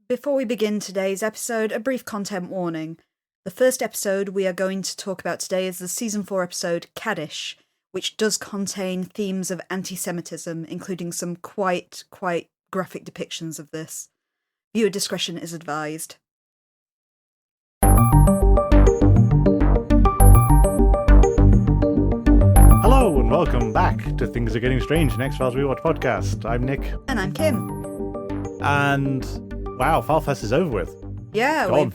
Before we begin today's episode, a brief content warning. The first episode we are going to talk about today is the Season 4 episode Kaddish, which does contain themes of anti-Semitism, including some quite graphic depictions of this. Viewer discretion is advised. Hello and welcome back to Things Are Getting Strange, an X-Files Rewatch podcast. I'm Nick. And I'm Kim. And wow, FileFest is over with. Yeah, Gone.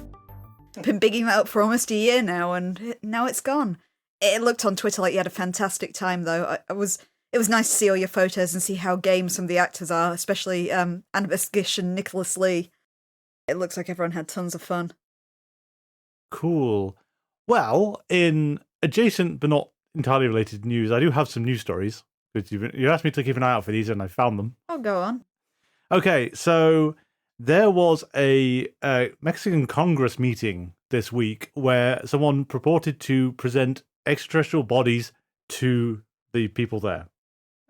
We've been bigging that up for almost a year now, and now it's gone. It looked on Twitter like you had a fantastic time, though. It was nice to see all your photos and see how game some of the actors are, especially Annabeth Gish and Nicholas Lee. It looks like everyone had tons of fun. Cool. Well, in adjacent but not entirely related news, I do have some news stories. You asked me to keep an eye out for these, and I found them. Oh, go on. Okay, so there was a Mexican Congress meeting this week where someone purported to present extraterrestrial bodies to the people there.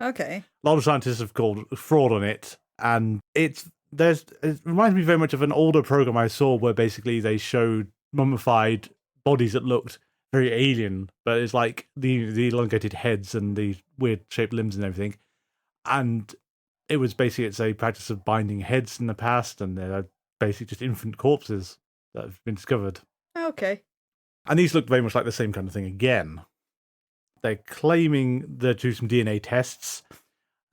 Okay. A lot of scientists have called fraud on it, and it reminds me very much of an older program I saw where basically they showed mummified bodies that looked very alien, but it's like the elongated heads and the weird shaped limbs and everything. And it was basically, it's a practice of binding heads in the past, and they're basically just infant corpses that have been discovered. Okay. And these look very much like the same kind of thing again. They're claiming they're doing some DNA tests.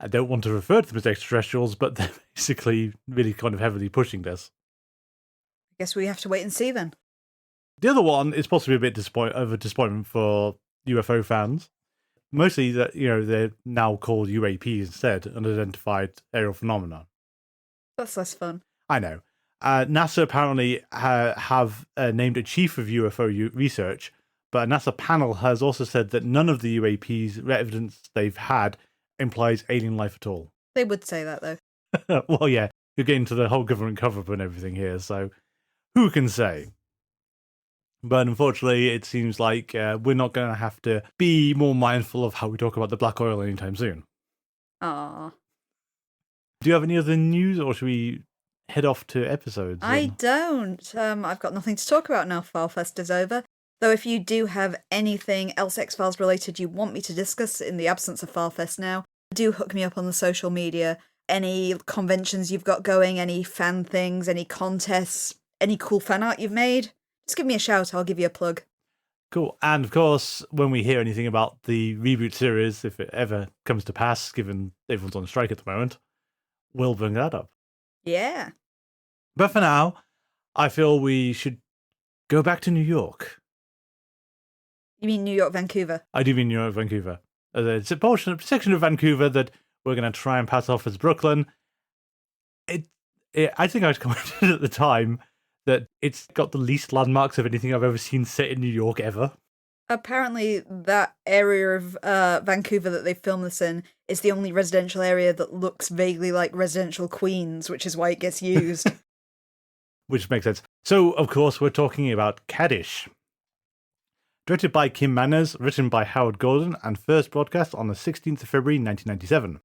I don't want to refer to them as extraterrestrials, but they're basically really kind of heavily pushing this. I guess we have to wait and see then. The other one is possibly a bit of a disappointment for UFO fans. Mostly that, they're now called UAPs instead, unidentified aerial phenomena. That's less fun. I know. NASA apparently have named a chief of UFO research, but a NASA panel has also said that none of the UAPs evidence they've had implies alien life at all. They would say that, though. Well, yeah, you're getting to the whole government cover-up and everything here, so who can say? But unfortunately, it seems like we're not going to have to be more mindful of how we talk about the black oil anytime soon. Aww. Do you have any other news, or should we head off to episodes? I don't. I've got nothing to talk about now FileFest is over. Though if you do have anything else X-Files related you want me to discuss in the absence of FileFest now, do hook me up on the social media. Any conventions you've got going, any fan things, any contests, any cool fan art you've made, just give me a shout, I'll give you a plug. Cool. And of course, when we hear anything about the reboot series, if it ever comes to pass, given everyone's on strike at the moment, we'll bring that up. Yeah. But for now, I feel we should go back to New York. You mean New York, Vancouver? I do mean New York, Vancouver. It's a section of Vancouver that we're going to try and pass off as Brooklyn. I think I was commented at the time that it's got the least landmarks of anything I've ever seen set in New York ever. Apparently that area of Vancouver that they filmed this in is the only residential area that looks vaguely like residential Queens, which is why it gets used. Which makes sense. So, of course, we're talking about Kaddish. Directed by Kim Manners, written by Howard Gordon, and first broadcast on the 16th of February 1997.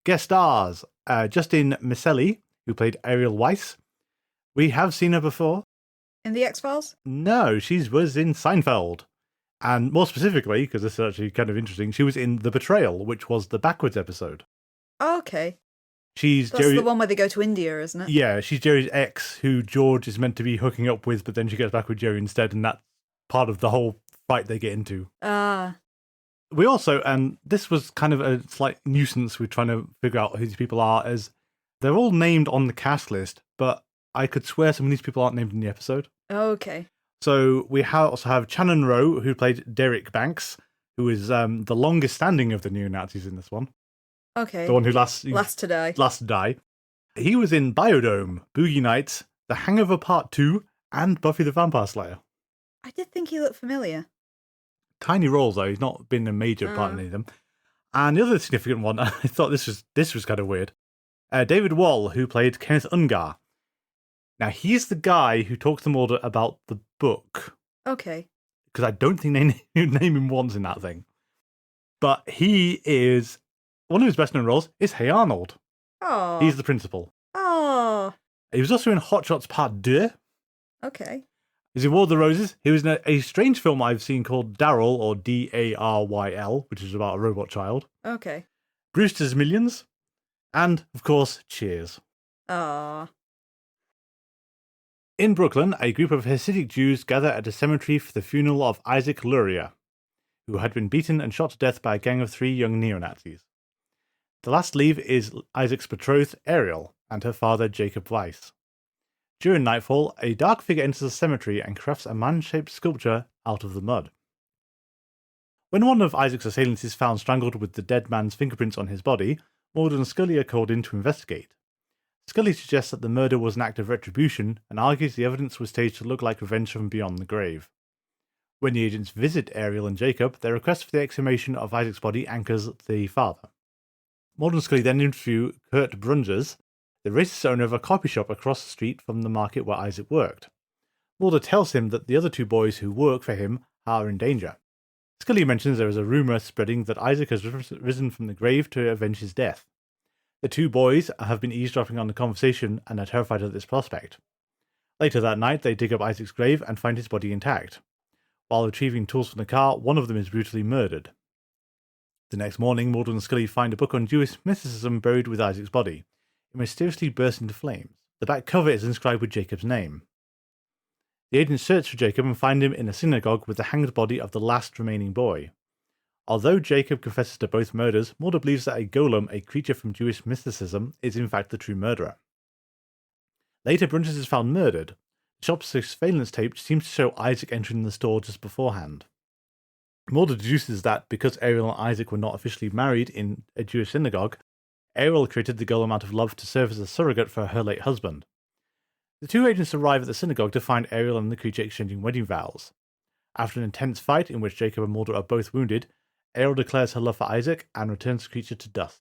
Guest stars, Justin Misselli, who played Ariel Weiss. We have seen her before. In the X-Files? No, she was in Seinfeld. And more specifically, because this is actually kind of interesting, she was in The Betrayal, which was the Backwards episode. Oh, okay. That's the one where they go to India, isn't it? Yeah, she's Jerry's ex, who George is meant to be hooking up with, but then she gets back with Jerry instead, and that's part of the whole fight they get into. We also, and this was kind of a slight nuisance, we're trying to figure out who these people are, as they're all named on the cast list, but I could swear some of these people aren't named in the episode. Okay. So we also have Shannon Rowe, who played Derek Banks, who is the longest standing of the neo-Nazis in this one. Okay. The one who last to die. Last to die. He was in Biodome, Boogie Nights, The Hangover Part 2, and Buffy the Vampire Slayer. I did think he looked familiar. Tiny roles, though. He's not been a major part in any of them. And the other significant one, I thought this was kind of weird. David Wall, who played Kenneth Ungar. Now, he's the guy who talks to Mulder about the book. Okay. Because I don't think they name him once in that thing. But he is... One of his best-known roles is Hey Arnold. Oh. He's the principal. Oh. He was also in Hot Shots Part 2. Okay. He's in War of the Roses. He was in a strange film I've seen called Daryl, or Daryl, which is about a robot child. Okay. Brewster's Millions. And, of course, Cheers. Ah. In Brooklyn, a group of Hasidic Jews gather at a cemetery for the funeral of Isaac Luria, who had been beaten and shot to death by a gang of 3 young neo-Nazis. The last leave is Isaac's betrothed, Ariel, and her father, Jacob Weiss. During nightfall, a dark figure enters the cemetery and crafts a man-shaped sculpture out of the mud. When one of Isaac's assailants is found strangled with the dead man's fingerprints on his body, Mulder and Scully are called in to investigate. Scully suggests that the murder was an act of retribution and argues the evidence was staged to look like revenge from beyond the grave. When the agents visit Ariel and Jacob, their request for the exhumation of Isaac's body anchors the father. Mulder and Scully then interview Kurt Brungers, the racist owner of a copy shop across the street from the market where Isaac worked. Mulder tells him that the other 2 boys who work for him are in danger. Scully mentions there is a rumour spreading that Isaac has risen from the grave to avenge his death. The 2 boys have been eavesdropping on the conversation and are terrified at this prospect. Later that night, they dig up Isaac's grave and find his body intact. While retrieving tools from the car, one of them is brutally murdered. The next morning, Mulder and Scully find a book on Jewish mysticism buried with Isaac's body. It mysteriously bursts into flames. The back cover is inscribed with Jacob's name. The agents search for Jacob and find him in a synagogue with the hanged body of the last remaining boy. Although Jacob confesses to both murders, Mulder believes that a golem, a creature from Jewish mysticism, is in fact the true murderer. Later, Brunches is found murdered. The shop's surveillance tape seems to show Isaac entering the store just beforehand. Mulder deduces that because Ariel and Isaac were not officially married in a Jewish synagogue, Ariel created the golem out of love to serve as a surrogate for her late husband. The 2 agents arrive at the synagogue to find Ariel and the creature exchanging wedding vows. After an intense fight in which Jacob and Mulder are both wounded, Ariel declares her love for Isaac and returns the creature to dust.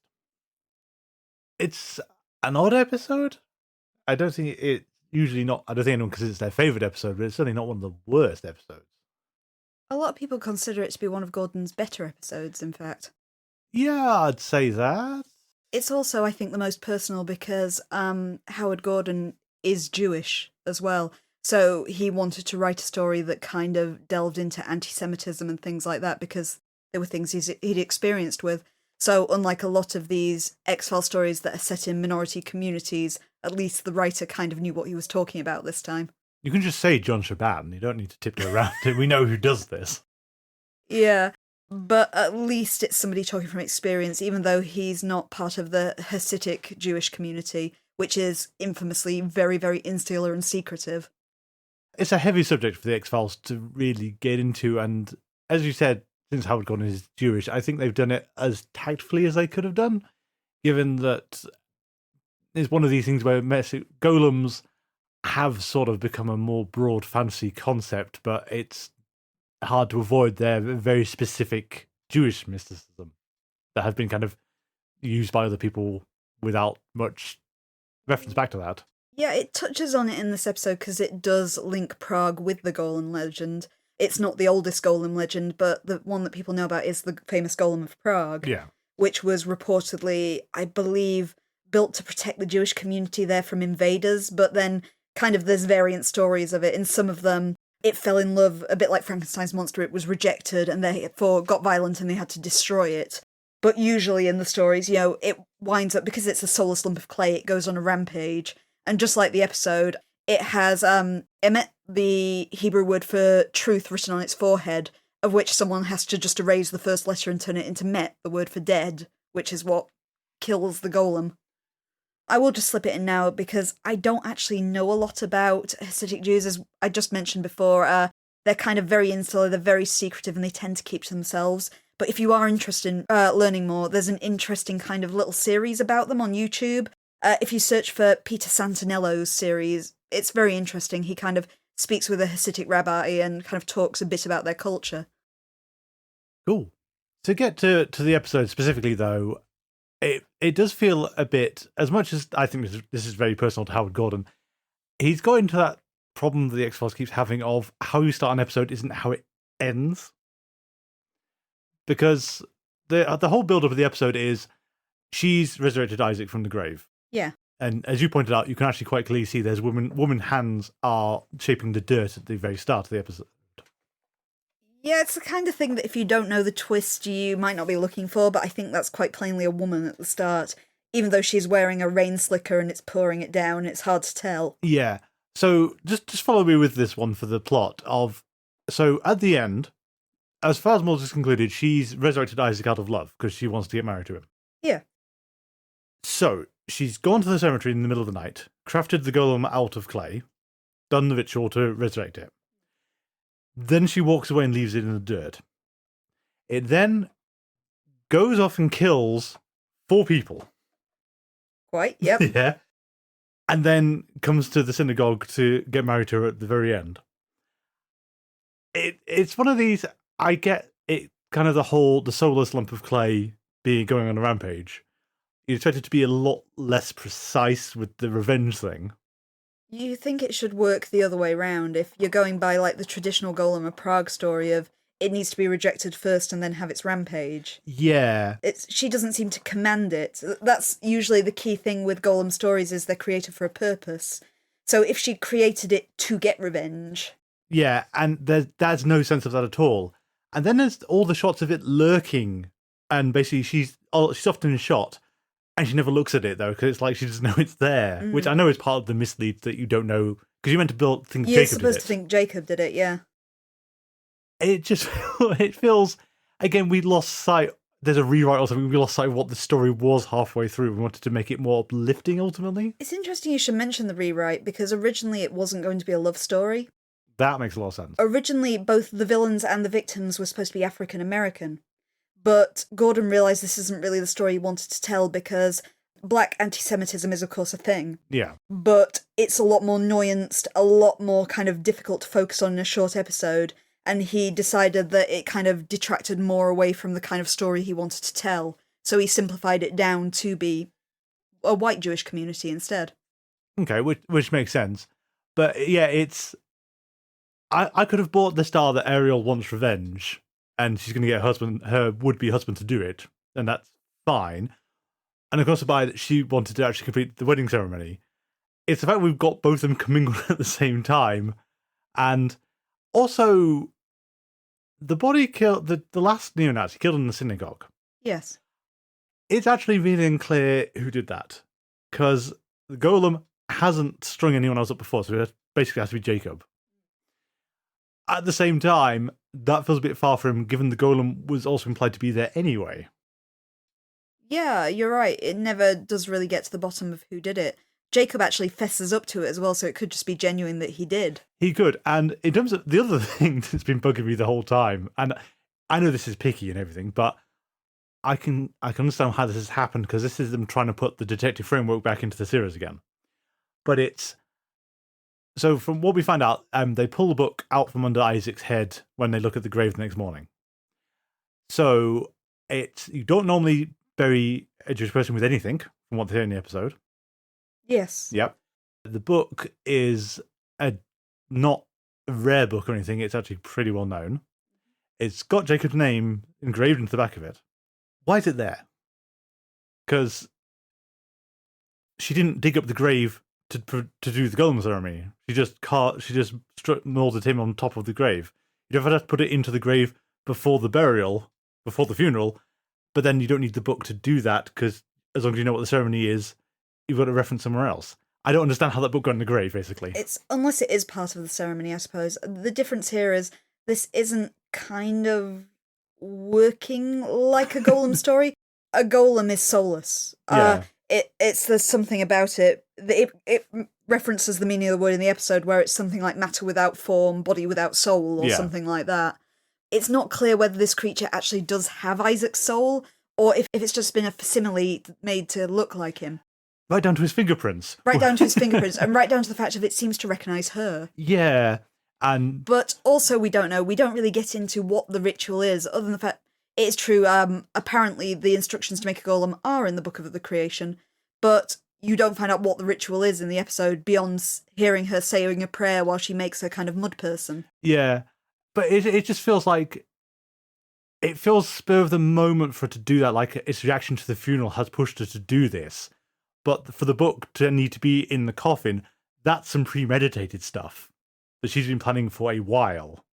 It's an odd episode. I don't think anyone considers it's their favourite episode, but it's certainly not one of the worst episodes. A lot of people consider it to be one of Gordon's better episodes, in fact. Yeah, I'd say that. It's also, I think, the most personal because Howard Gordon is Jewish as well. So he wanted to write a story that kind of delved into anti-Semitism and things like that because there were things he'd experienced with. So unlike a lot of these X-Files stories that are set in minority communities, at least the writer kind of knew what he was talking about this time. You can just say John Shaban. You don't need to tiptoe around it. We know who does this. Yeah, but at least it's somebody talking from experience, even though he's not part of the Hasidic Jewish community, which is infamously very, very insular and secretive. It's a heavy subject for the X-Files to really get into, and as you said, since Howard Gordon is Jewish, I think they've done it as tactfully as they could have done, given that it's one of these things where golems have sort of become a more broad fantasy concept, but it's hard to avoid their very specific Jewish mysticism that has been kind of used by other people without much reference back to that. Yeah, it touches on it in this episode because it does link Prague with the golem legend. It's not the oldest golem legend, but the one that people know about is the famous golem of Prague, which was reportedly, I believe, built to protect the Jewish community there from invaders, but then kind of there's variant stories of it. In some of them, it fell in love, a bit like Frankenstein's monster. It was rejected and therefore got violent and they had to destroy it. But usually in the stories, it winds up, because it's a soulless lump of clay, it goes on a rampage. And just like the episode, it has emet, the Hebrew word for truth, written on its forehead, of which someone has to just erase the first letter and turn it into met, the word for dead, which is what kills the golem. I will just slip it in now because I don't actually know a lot about Hasidic Jews. As I just mentioned before, they're kind of very insular, they're very secretive, and they tend to keep to themselves. But if you are interested in learning more, there's an interesting kind of little series about them on YouTube. If you search for Peter Santinello's series, it's very interesting. He kind of speaks with a Hasidic rabbi and kind of talks a bit about their culture. Cool. To get to the episode specifically, though, it does feel a bit, as much as I think this is very personal to Howard Gordon, he's got into that problem that the X-Files keeps having of how you start an episode isn't how it ends. Because the whole build-up of the episode is she's resurrected Isaac from the grave. Yeah. And as you pointed out, you can actually quite clearly see there's woman hands are shaping the dirt at the very start of the episode. Yeah, it's the kind of thing that if you don't know the twist, you might not be looking for, but I think that's quite plainly a woman at the start. Even though she's wearing a rain slicker and it's pouring it down, it's hard to tell. Yeah. So just follow me with this one for the plot of... So at the end, as far as Mulder's concluded, she's resurrected Isaac out of love because she wants to get married to him. Yeah. So she's gone to the cemetery in the middle of the night, crafted the golem out of clay, done the ritual to resurrect it. Then she walks away and leaves it in the dirt. It then goes off and kills 4 people. Quite, yep. Yeah. And then comes to the synagogue to get married to her at the very end. It's one of these, I get it, kind of the soulless lump of clay going on a rampage. You expect it to be a lot less precise with the revenge thing. You think it should work the other way round if you're going by like the traditional Golem of Prague story of it needs to be rejected first and then have its rampage. Yeah. She doesn't seem to command it. That's usually the key thing with Golem stories is they're created for a purpose. So if she created it to get revenge... Yeah, and there's no sense of that at all. And then there's all the shots of it lurking, and basically she's often shot, and she never looks at it, though, because it's like she doesn't know it's there, which I know is part of the mislead that you don't know, because you meant to think Jacob did it. You're supposed to think Jacob did it, yeah. It just, it feels, again, we lost sight, there's a rewrite or something, we lost sight of what the story was halfway through. We wanted to make it more uplifting, ultimately. It's interesting you should mention the rewrite, because originally it wasn't going to be a love story. That makes a lot of sense. Originally, both the villains and the victims were supposed to be African-American. But Gordon realised this isn't really the story he wanted to tell because black anti-Semitism is, of course, a thing. Yeah. But it's a lot more nuanced, a lot more kind of difficult to focus on in a short episode. And he decided that it kind of detracted more away from the kind of story he wanted to tell. So he simplified it down to be a white Jewish community instead. Okay, which makes sense. But yeah, it's... I could have bought the star that Ariel wants revenge, and she's going to get her would-be husband to do it, and that's fine. And of course, the buy that she wanted to actually complete the wedding ceremony. It's the fact we've got both of them coming on at the same time, and also the body killed the last neo-Nazi killed in the synagogue. Yes, it's actually really unclear who did that because the golem hasn't strung anyone else up before, so it basically has to be Jacob. At the same time, that feels a bit far from him, given the golem was also implied to be there anyway. Yeah, you're right. It never does really get to the bottom of who did it. Jacob actually fesses up to it as well, so it could just be genuine that he did. He could. And in terms of the other thing that's been bugging me the whole time, and I know this is picky and everything, but I can understand how this has happened because this is them trying to put the detective framework back into the series again. But it's... So from what we find out, they pull the book out from under Isaac's head when they look at the grave the next morning. So you don't normally bury a Jewish person with anything, from what they hear in the episode. Yes. Yep. The book is not a rare book or anything. It's actually pretty well known. It's got Jacob's name engraved into the back of it. Why is it there? Because she didn't dig up the grave to do the golem ceremony. She just molded him on top of the grave. You don't have to put it into the grave before the burial, before the funeral, but then you don't need the book to do that because as long as you know what the ceremony is, you've got to reference somewhere else. I don't understand how that book got in the grave, basically. It's unless it is part of the ceremony, I suppose. The difference here is this isn't kind of working like a golem story. A golem is soulless. Yeah. There's something about it. It references the meaning of the word in the episode where it's something like matter without form, body without soul, or something like that. It's not clear whether this creature actually does have Isaac's soul, or if it's just been a facsimile made to look like him. Right down to his fingerprints. Right down to his fingerprints, and right down to the fact that it seems to recognise her. Yeah, and... But also we don't know. We don't really get into what the ritual is, other than the fact... It is true, apparently the instructions to make a golem are in the Book of the Creation, but you don't find out what the ritual is in the episode beyond hearing her saying a prayer while she makes a kind of mud person. Yeah, but it just feels like... It feels spur of the moment for her to do that, like its reaction to the funeral has pushed her to do this. But for the book to need to be in the coffin, that's some premeditated stuff that she's been planning for a while.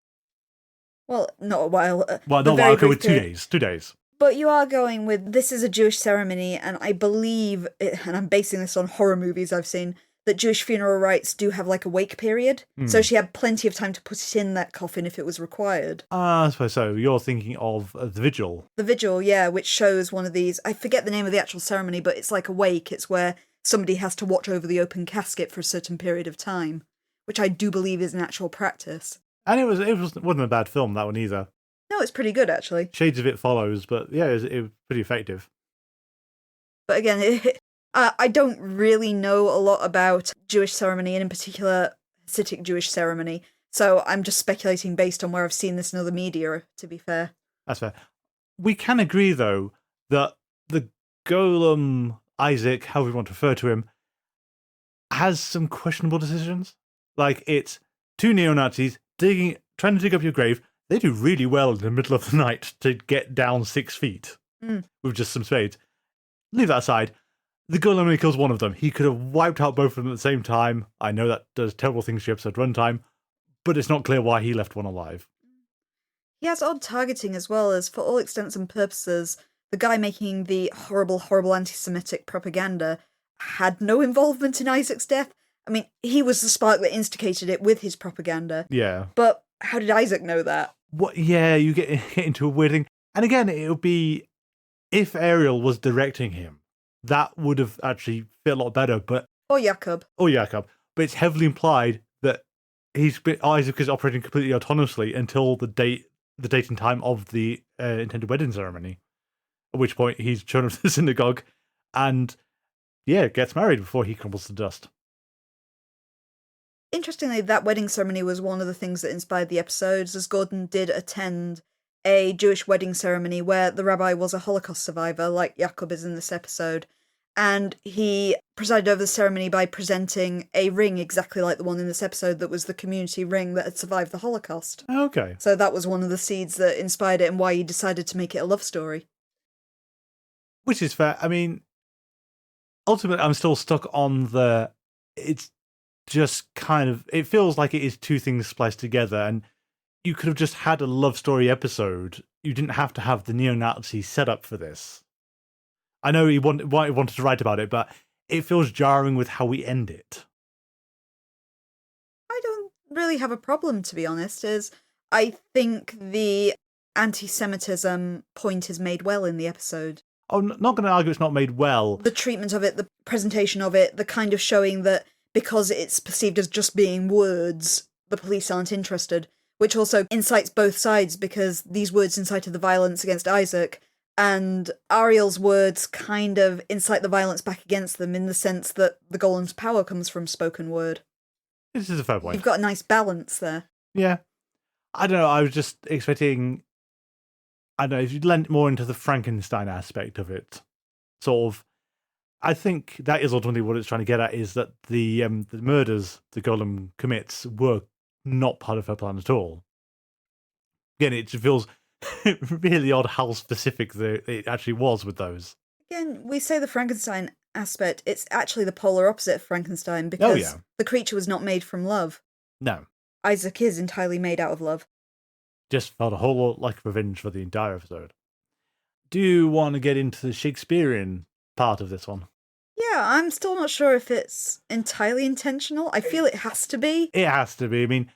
Well, not a while. Well, the not a very while, okay, brief with 2 period. days. 2 days. But you are going with, this is a Jewish ceremony, and I believe, and I'm basing this on horror movies I've seen, that Jewish funeral rites do have like a wake period. So she had plenty of time to put it in that coffin if it was required. I suppose so. You're thinking of the vigil. The vigil, yeah, which shows one of these, I forget the name of the actual ceremony, but it's like a wake. It's where somebody has to watch over the open casket for a certain period of time, which I do believe is an actual practice. And it wasn't a bad film, that one either. No, it's pretty good, actually. Shades of it follows, but yeah, it was pretty effective. But again, I don't really know a lot about Jewish ceremony, and in particular, Hasidic Jewish ceremony. So I'm just speculating based on where I've seen this in other media, to be fair. That's fair. We can agree, though, that the golem, Isaac, however you want to refer to him, has some questionable decisions. Like, it's 2 neo-Nazis trying to dig up your grave. They do really well in the middle of the night to get down 6 feet with just some spades. Leave that aside. The golem only kills one of them. He could have wiped out both of them at the same time. I know that does terrible things to episode runtime, but it's not clear why he left one alive. He has odd targeting as well, as for all intents and purposes, the guy making the horrible, horrible anti-Semitic propaganda had no involvement in Isaac's death. I mean, he was the spark that instigated it with his propaganda. Yeah. But how did Isaac know that? What? Yeah, you get into a weird thing. And again, it would be, if Ariel was directing him, that would have actually fit a lot better. But Or Jakob. But it's heavily implied that Isaac is operating completely autonomously until the date and time of the intended wedding ceremony. At which point he's shown up to the synagogue and, gets married before he crumbles to dust. Interestingly, that wedding ceremony was one of the things that inspired the episodes, as Gordon did attend a Jewish wedding ceremony where the rabbi was a Holocaust survivor, like Jakob is in this episode, and he presided over the ceremony by presenting a ring exactly like the one in this episode that was the community ring that had survived the Holocaust. Okay. So that was one of the seeds that inspired it and why he decided to make it a love story. Which is fair. I mean, ultimately, I'm still stuck on it's just kind of, it feels like it is 2 things spliced together, and you could have just had a love story episode. You didn't have to have the neo-Nazi setup for this. I know he wanted to write about it, but it feels jarring with how we end it. I don't really have a problem, to be honest, as I think the anti-Semitism point is made well in the episode. I'm not going to argue it's not made well. The treatment of it, the presentation of it, the kind of showing that because it's perceived as just being words, the police aren't interested, which also incites both sides because these words incited the violence against Isaac, and Ariel's words kind of incite the violence back against them in the sense that the golem's power comes from spoken word. This is a fair point. You've got a nice balance there. Yeah. I don't know, I was just expecting, I don't know, if you'd lent more into the Frankenstein aspect of it, sort of. I think that is ultimately what it's trying to get at, is that the murders the golem commits were not part of her plan at all. Again, it feels really odd how specific it actually was with those. Again, we say the Frankenstein aspect, it's actually the polar opposite of Frankenstein because the creature was not made from love. No. Isaac is entirely made out of love. Just felt a whole lot like revenge for the entire episode. Do you want to get into the Shakespearean part of this one? Yeah, I'm still not sure if it's entirely intentional. I feel it has to be. It has to be. I mean,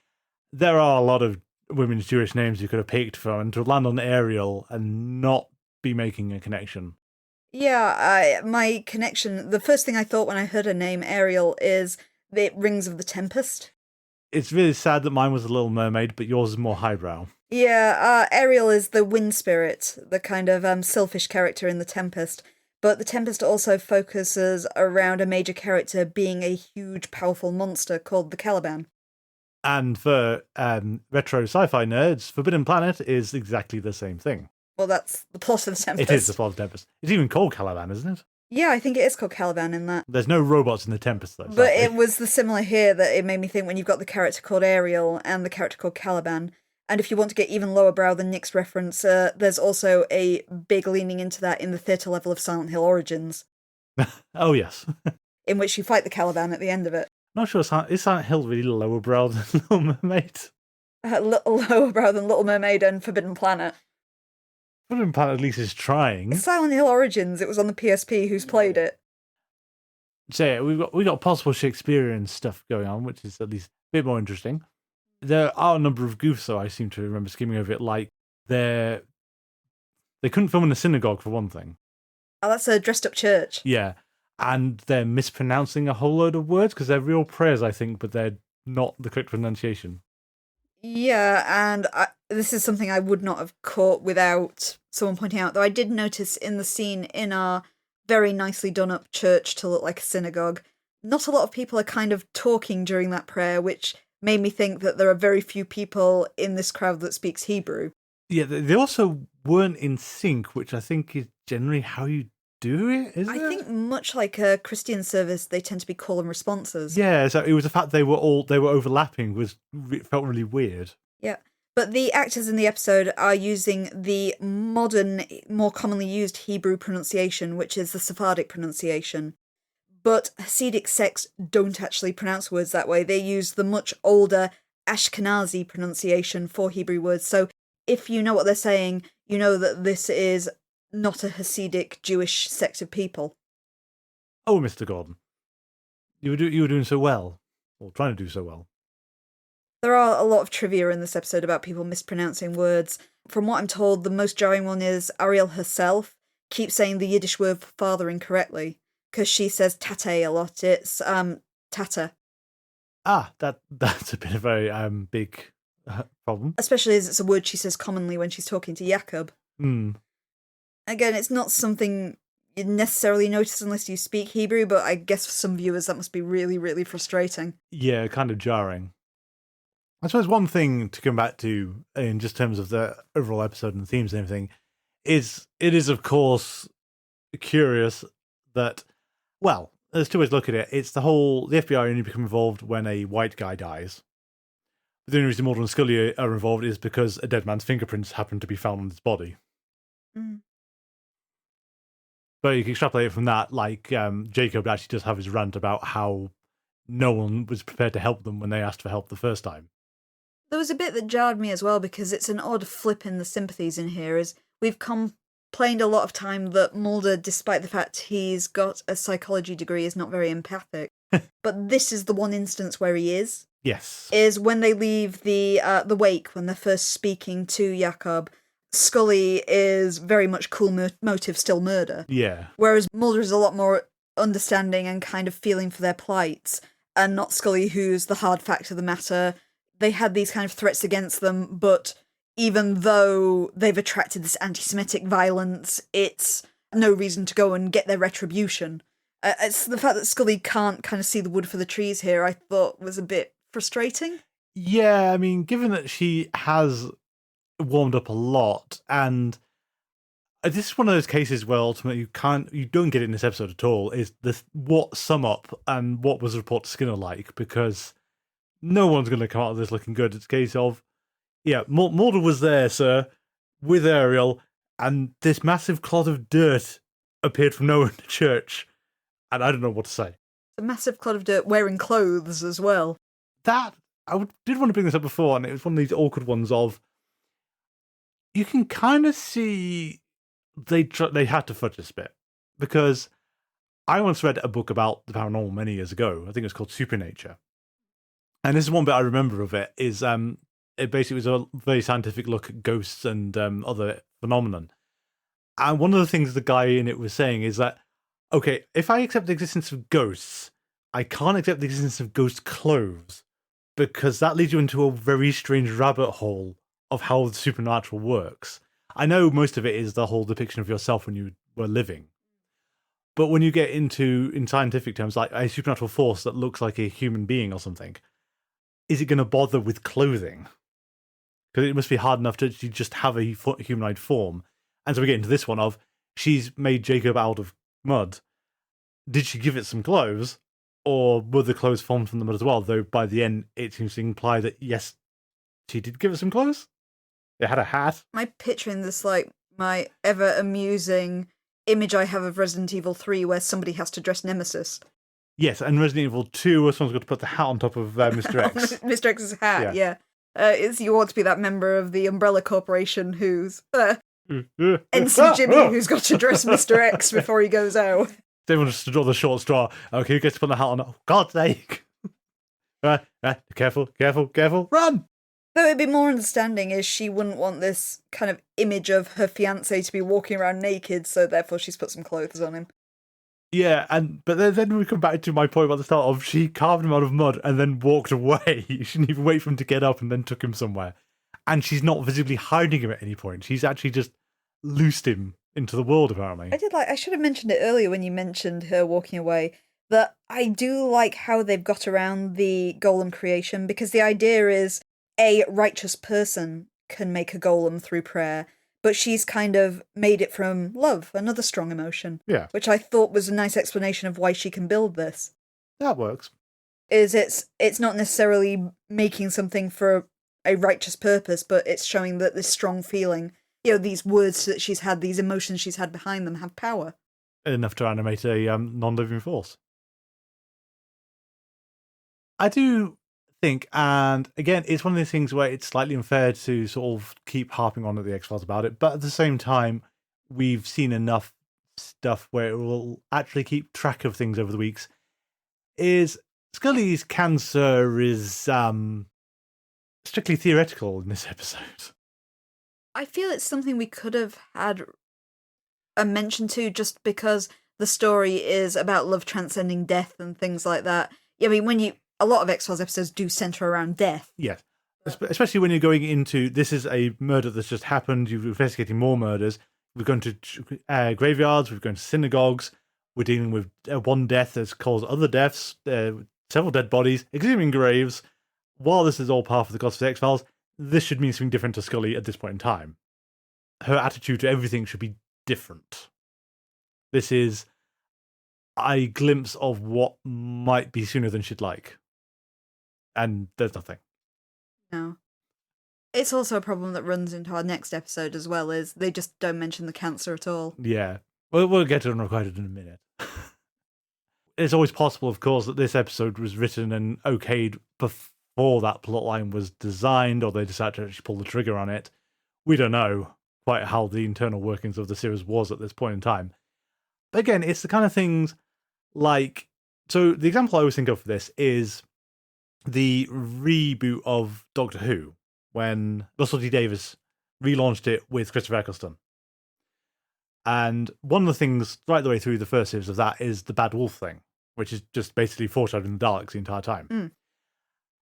there are a lot of women's Jewish names you could have picked from, and to land on Ariel and not be making a connection. Yeah, my connection, the first thing I thought when I heard her name, Ariel, is the Rings of the Tempest. It's really sad that mine was a Little Mermaid, but yours is more highbrow. Yeah, Ariel is the wind spirit, the kind of sylphish character in The Tempest. But The Tempest also focuses around a major character being a huge, powerful monster called the Caliban. And for retro sci-fi nerds, Forbidden Planet is exactly the same thing. Well, that's the plot of The Tempest. It is the plot of Tempest. It's even called Caliban, isn't it? Yeah, I think it is called Caliban in that. There's no robots in The Tempest, though. But it was the similar here that it made me think when you've got the character called Ariel and the character called Caliban. And if you want to get even lower brow than Nick's reference, there's also a big leaning into that in the theatre level of Silent Hill Origins. Oh, yes. in which you fight the Caliban at the end of it. Not sure, is Silent Hill really lower brow than Little Mermaid? A little lower brow than Little Mermaid and Forbidden Planet. Forbidden Planet at least is trying. It's Silent Hill Origins, it was on the PSP, who's played it? So yeah, we got possible Shakespearean stuff going on, which is at least a bit more interesting. There are a number of goofs, though. I seem to remember skimming over it. Like they couldn't film in a synagogue for one thing. Oh, that's a dressed up church. Yeah, and they're mispronouncing a whole load of words because they're real prayers, I think, but they're not the correct pronunciation. Yeah, and this is something I would not have caught without someone pointing out, though I did notice in the scene in our very nicely done up church to look like a synagogue, not a lot of people are kind of talking during that prayer, which made me think that there are very few people in this crowd that speaks Hebrew. Yeah, they also weren't in sync, which I think is generally how you do it, isn't it? I think much like a Christian service, they tend to be call and responses. Yeah, so it was the fact they were overlapping felt really weird. Yeah. But the actors in the episode are using the modern, more commonly used Hebrew pronunciation, which is the Sephardic pronunciation. But Hasidic sects don't actually pronounce words that way. They use the much older Ashkenazi pronunciation for Hebrew words. So if you know what they're saying, you know that this is not a Hasidic Jewish sect of people. Oh, Mr. Gordon, you were doing so well, or trying to do so well. There are a lot of trivia in this episode about people mispronouncing words. From what I'm told, the most jarring one is Ariel herself keeps saying the Yiddish word for father incorrectly, because she says tate a lot. It's tata. Ah, that's a bit of a big problem. Especially as it's a word she says commonly when she's talking to Jacob. Again, it's not something you necessarily notice unless you speak Hebrew, but I guess for some viewers that must be really, really frustrating. Yeah, kind of jarring. I suppose one thing to come back to in just terms of the overall episode and the themes and everything is it is, of course, curious that, well, there's two ways to look at it. It's the FBI only become involved when a white guy dies. The only reason Mulder and Scully are involved is because a dead man's fingerprints happen to be found on his body. But you can extrapolate from that, like Jacob actually does have his rant about how no one was prepared to help them when they asked for help the first time. There was a bit that jarred me as well, because it's an odd flip in the sympathies in here, is we've complained a lot of time that Mulder, despite the fact he's got a psychology degree, is not very empathic. But this is the one instance where he is. Yes. Is when they leave the wake, when they're first speaking to Jacob. Scully is very much cool motive, still murder. Yeah. Whereas Mulder is a lot more understanding and kind of feeling for their plights, and not Scully, who's the hard fact of the matter. They had these kind of threats against them, but even though they've attracted this anti-Semitic violence, it's no reason to go and get their retribution. It's the fact that Scully can't kind of see the wood for the trees here, I thought was a bit frustrating. Yeah, I mean, given that she has warmed up a lot, and this is one of those cases where ultimately you don't get it in this episode at all, is what sum up and what was the report to Skinner like, because no one's going to come out of this looking good. It's a case of, yeah, Mulder was there, sir, with Ariel, and this massive clod of dirt appeared from nowhere in the church, and I don't know what to say. A massive clod of dirt wearing clothes as well. That, did want to bring this up before, and it was one of these awkward ones of, you can kind of see they had to fudge this bit, because I once read a book about the paranormal many years ago. I think it was called Supernature. And this is one bit I remember of it, is it basically was a very scientific look at ghosts and other phenomenon. And one of the things the guy in it was saying is that, okay, if I accept the existence of ghosts, I can't accept the existence of ghost clothes, because that leads you into a very strange rabbit hole of how the supernatural works. I know most of it is the whole depiction of yourself when you were living. But when you get into, in scientific terms, like a supernatural force that looks like a human being or something, is it going to bother with clothing? Because it must be hard enough to just have a humanoid form. And so we get into this one of, she's made Jacob out of mud. Did she give it some clothes? Or were the clothes formed from the mud as well? Though by the end, it seems to imply that, yes, she did give it some clothes. It had a hat. I'm picturing this like my ever amusing image I have of Resident Evil 3 where somebody has to dress Nemesis. Yes, and Resident Evil 2, where someone's got to put the hat on top of Mr. X. Mr. X's hat, yeah. It's you want to be that member of the Umbrella Corporation who's Ensign Jimmy who's got to dress Mr. X before he goes out. Everyone just to draw the short straw. Okay, who gets to put the hat on? Oh, God's sake. Careful, run! Though it'd be more understanding is she wouldn't want this kind of image of her fiancé to be walking around naked, so therefore she's put some clothes on him. Yeah, but then we come back to my point about the start of she carved him out of mud and then walked away. She didn't even wait for him to get up and then took him somewhere. And she's not visibly hiding him at any point. She's actually just loosed him into the world, apparently. I should have mentioned it earlier when you mentioned her walking away, that I do like how they've got around the golem creation, because the idea is a righteous person can make a golem through prayer, but she's kind of made it from love, another strong emotion. Yeah. Which I thought was a nice explanation of why she can build this. That works. It's not necessarily making something for a righteous purpose, but it's showing that this strong feeling, these words that she's had, these emotions she's had behind them have power. Enough to animate a non-living force. I do think, and again, it's one of those things where it's slightly unfair to sort of keep harping on at the X-Files about it, but at the same time, we've seen enough stuff where it will actually keep track of things over the weeks. Is Scully's cancer is strictly theoretical in this episode. I feel it's something we could have had a mention to, just because the story is about love transcending death and things like that. I mean, a lot of X-Files episodes do centre around death. Yes. Especially when you're going into, this is a murder that's just happened, you're investigating more murders, we're going to graveyards, we're going to synagogues, we're dealing with one death that's caused other deaths, several dead bodies, exhuming graves. While this is all part of the Gods of the X-Files, this should mean something different to Scully at this point in time. Her attitude to everything should be different. This is a glimpse of what might be sooner than she'd like. And there's nothing. No. It's also a problem that runs into our next episode as well, is they just don't mention the cancer at all. Yeah. We'll get to Unrequited in a minute. It's always possible, of course, that this episode was written and okayed before that plotline was designed, or they decided to actually pull the trigger on it. We don't know quite how the internal workings of the series was at this point in time. But again, it's the kind of things like... So the example I always think of for this is the reboot of Doctor Who, when Russell T Davies relaunched it with Christopher Eccleston. And one of the things right the way through the first series of that is the Bad Wolf thing, which is just basically foreshadowing the Daleks the entire time. Mm.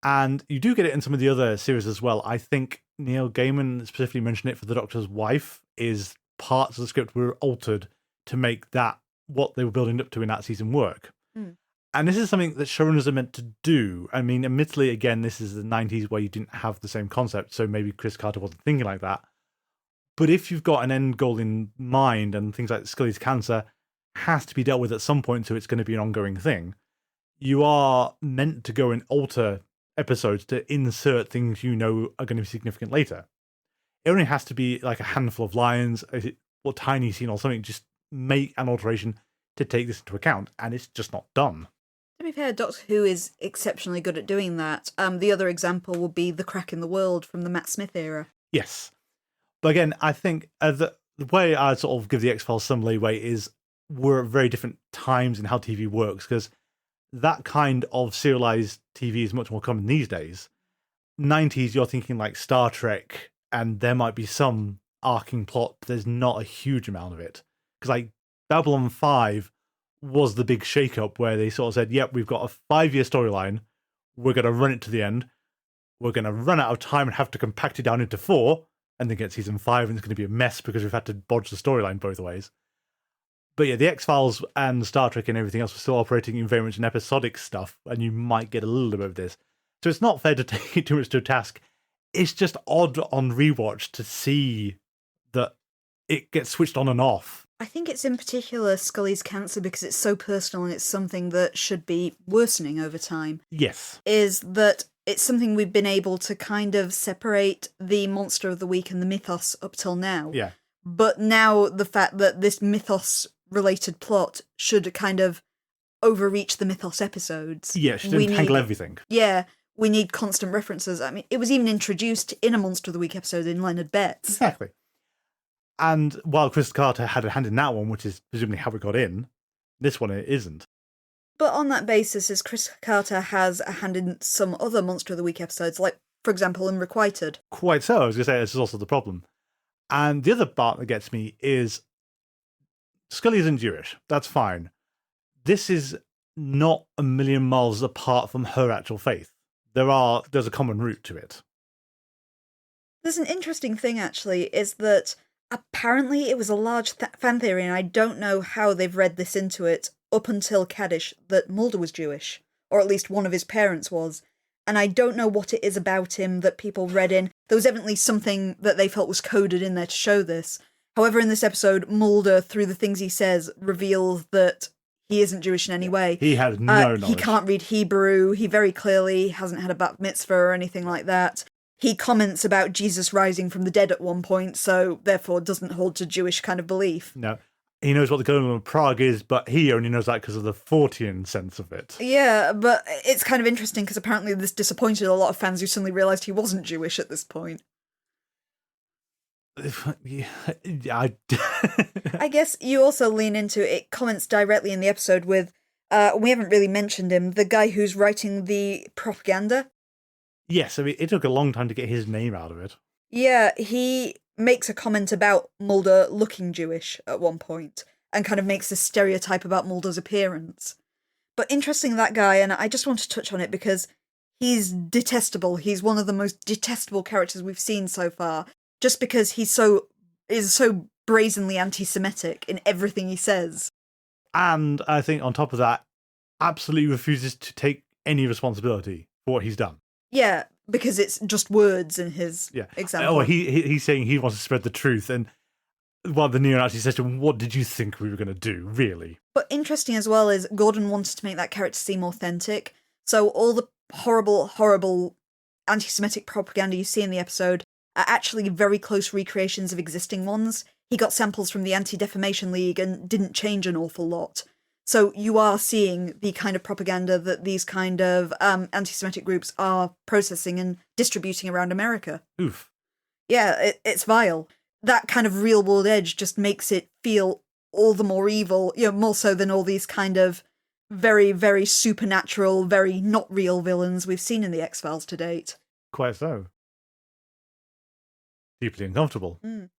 And you do get it in some of the other series as well. I think Neil Gaiman specifically mentioned it for The Doctor's Wife, is parts of the script were altered to make that what they were building up to in that season work. Mm. And this is something that showrunners are meant to do. I mean, admittedly, again, this is the 90s where you didn't have the same concept, so maybe Chris Carter wasn't thinking like that. But if you've got an end goal in mind, and things like Scully's cancer has to be dealt with at some point, so it's going to be an ongoing thing, you are meant to go and alter episodes to insert things you know are going to be significant later. It only has to be like a handful of lines, or tiny scene or something, just make an alteration to take this into account, and it's just not done. To be fair, Doctor Who is exceptionally good at doing that. The other example would be The Crack in the World from the Matt Smith era. Yes. But again, I think the way I sort of give the X-Files some leeway is we're at very different times in how TV works, because that kind of serialized TV is much more common these days. 90s, you're thinking like Star Trek, and there might be some arcing plot, but there's not a huge amount of it. Because like Babylon 5 was the big shake-up where they sort of said, yep, we've got a 5-year storyline, we're going to run it to the end, we're going to run out of time and have to compact it down into 4, and then get season 5, and it's going to be a mess because we've had to bodge the storyline both ways. But yeah, the X-Files and Star Trek and everything else were still operating in very much an episodic stuff, and you might get a little bit of this. So it's not fair to take it too much to task. It's just odd on rewatch to see that it gets switched on and off. I think it's in particular Scully's cancer, because it's so personal and it's something that should be worsening over time. Yes. Is that it's something we've been able to kind of separate the monster of the week and the mythos up till now. Yeah. But now the fact that this mythos-related plot should kind of overreach the mythos episodes. Yeah, she didn't tangle everything. Yeah, we need constant references. I mean, it was even introduced in a Monster of the Week episode in Leonard Betts. Exactly. And while Chris Carter had a hand in that one, which is presumably how it got in, this one it isn't. But on that basis, is Chris Carter has a hand in some other Monster of the Week episodes, like, for example, Unrequited. Quite so. I was going to say, this is also the problem. And the other part that gets me is Scully isn't Jewish. That's fine. This is not a million miles apart from her actual faith. There's a common root to it. There's an interesting thing, actually, is that apparently it was a large fan theory, and I don't know how they've read this into it, up until Kaddish, that Mulder was Jewish, or at least one of his parents was. And I don't know what it is about him that people read in. There was evidently something that they felt was coded in there to show this. However, in this episode, Mulder, through the things he says, reveals that he isn't Jewish in any way. He has no knowledge. He can't read Hebrew. He very clearly hasn't had a bat mitzvah or anything like that. He comments about Jesus rising from the dead at one point, so therefore doesn't hold to Jewish kind of belief. No. He knows what the Golem of Prague is, but he only knows that because of the Fortean sense of it. Yeah, but it's kind of interesting because apparently this disappointed a lot of fans who suddenly realised he wasn't Jewish at this point. I guess you also lean into it, comments directly in the episode with, we haven't really mentioned him, the guy who's writing the propaganda. Yes, I mean, it took a long time to get his name out of it. Yeah, he makes a comment about Mulder looking Jewish at one point, and kind of makes this stereotype about Mulder's appearance. But interesting, that guy, and I just want to touch on it because he's detestable. He's one of the most detestable characters we've seen so far, just because is so brazenly anti-Semitic in everything he says. And I think on top of that, absolutely refuses to take any responsibility for what he's done. Yeah, because it's just words in his example. Oh, he's saying he wants to spread the truth, and while the neo-Nazi says to him, what did you think we were going to do, really? But interesting as well is Gordon wanted to make that character seem authentic, so all the horrible, horrible anti-Semitic propaganda you see in the episode are actually very close recreations of existing ones. He got samples from the Anti-Defamation League and didn't change an awful lot. So you are seeing the kind of propaganda that these kind of anti-Semitic groups are processing and distributing around America. Oof. Yeah, it's vile. That kind of real-world edge just makes it feel all the more evil, more so than all these kind of very, very supernatural, very not real villains we've seen in the X-Files to date. Quite so. Deeply uncomfortable. Mm.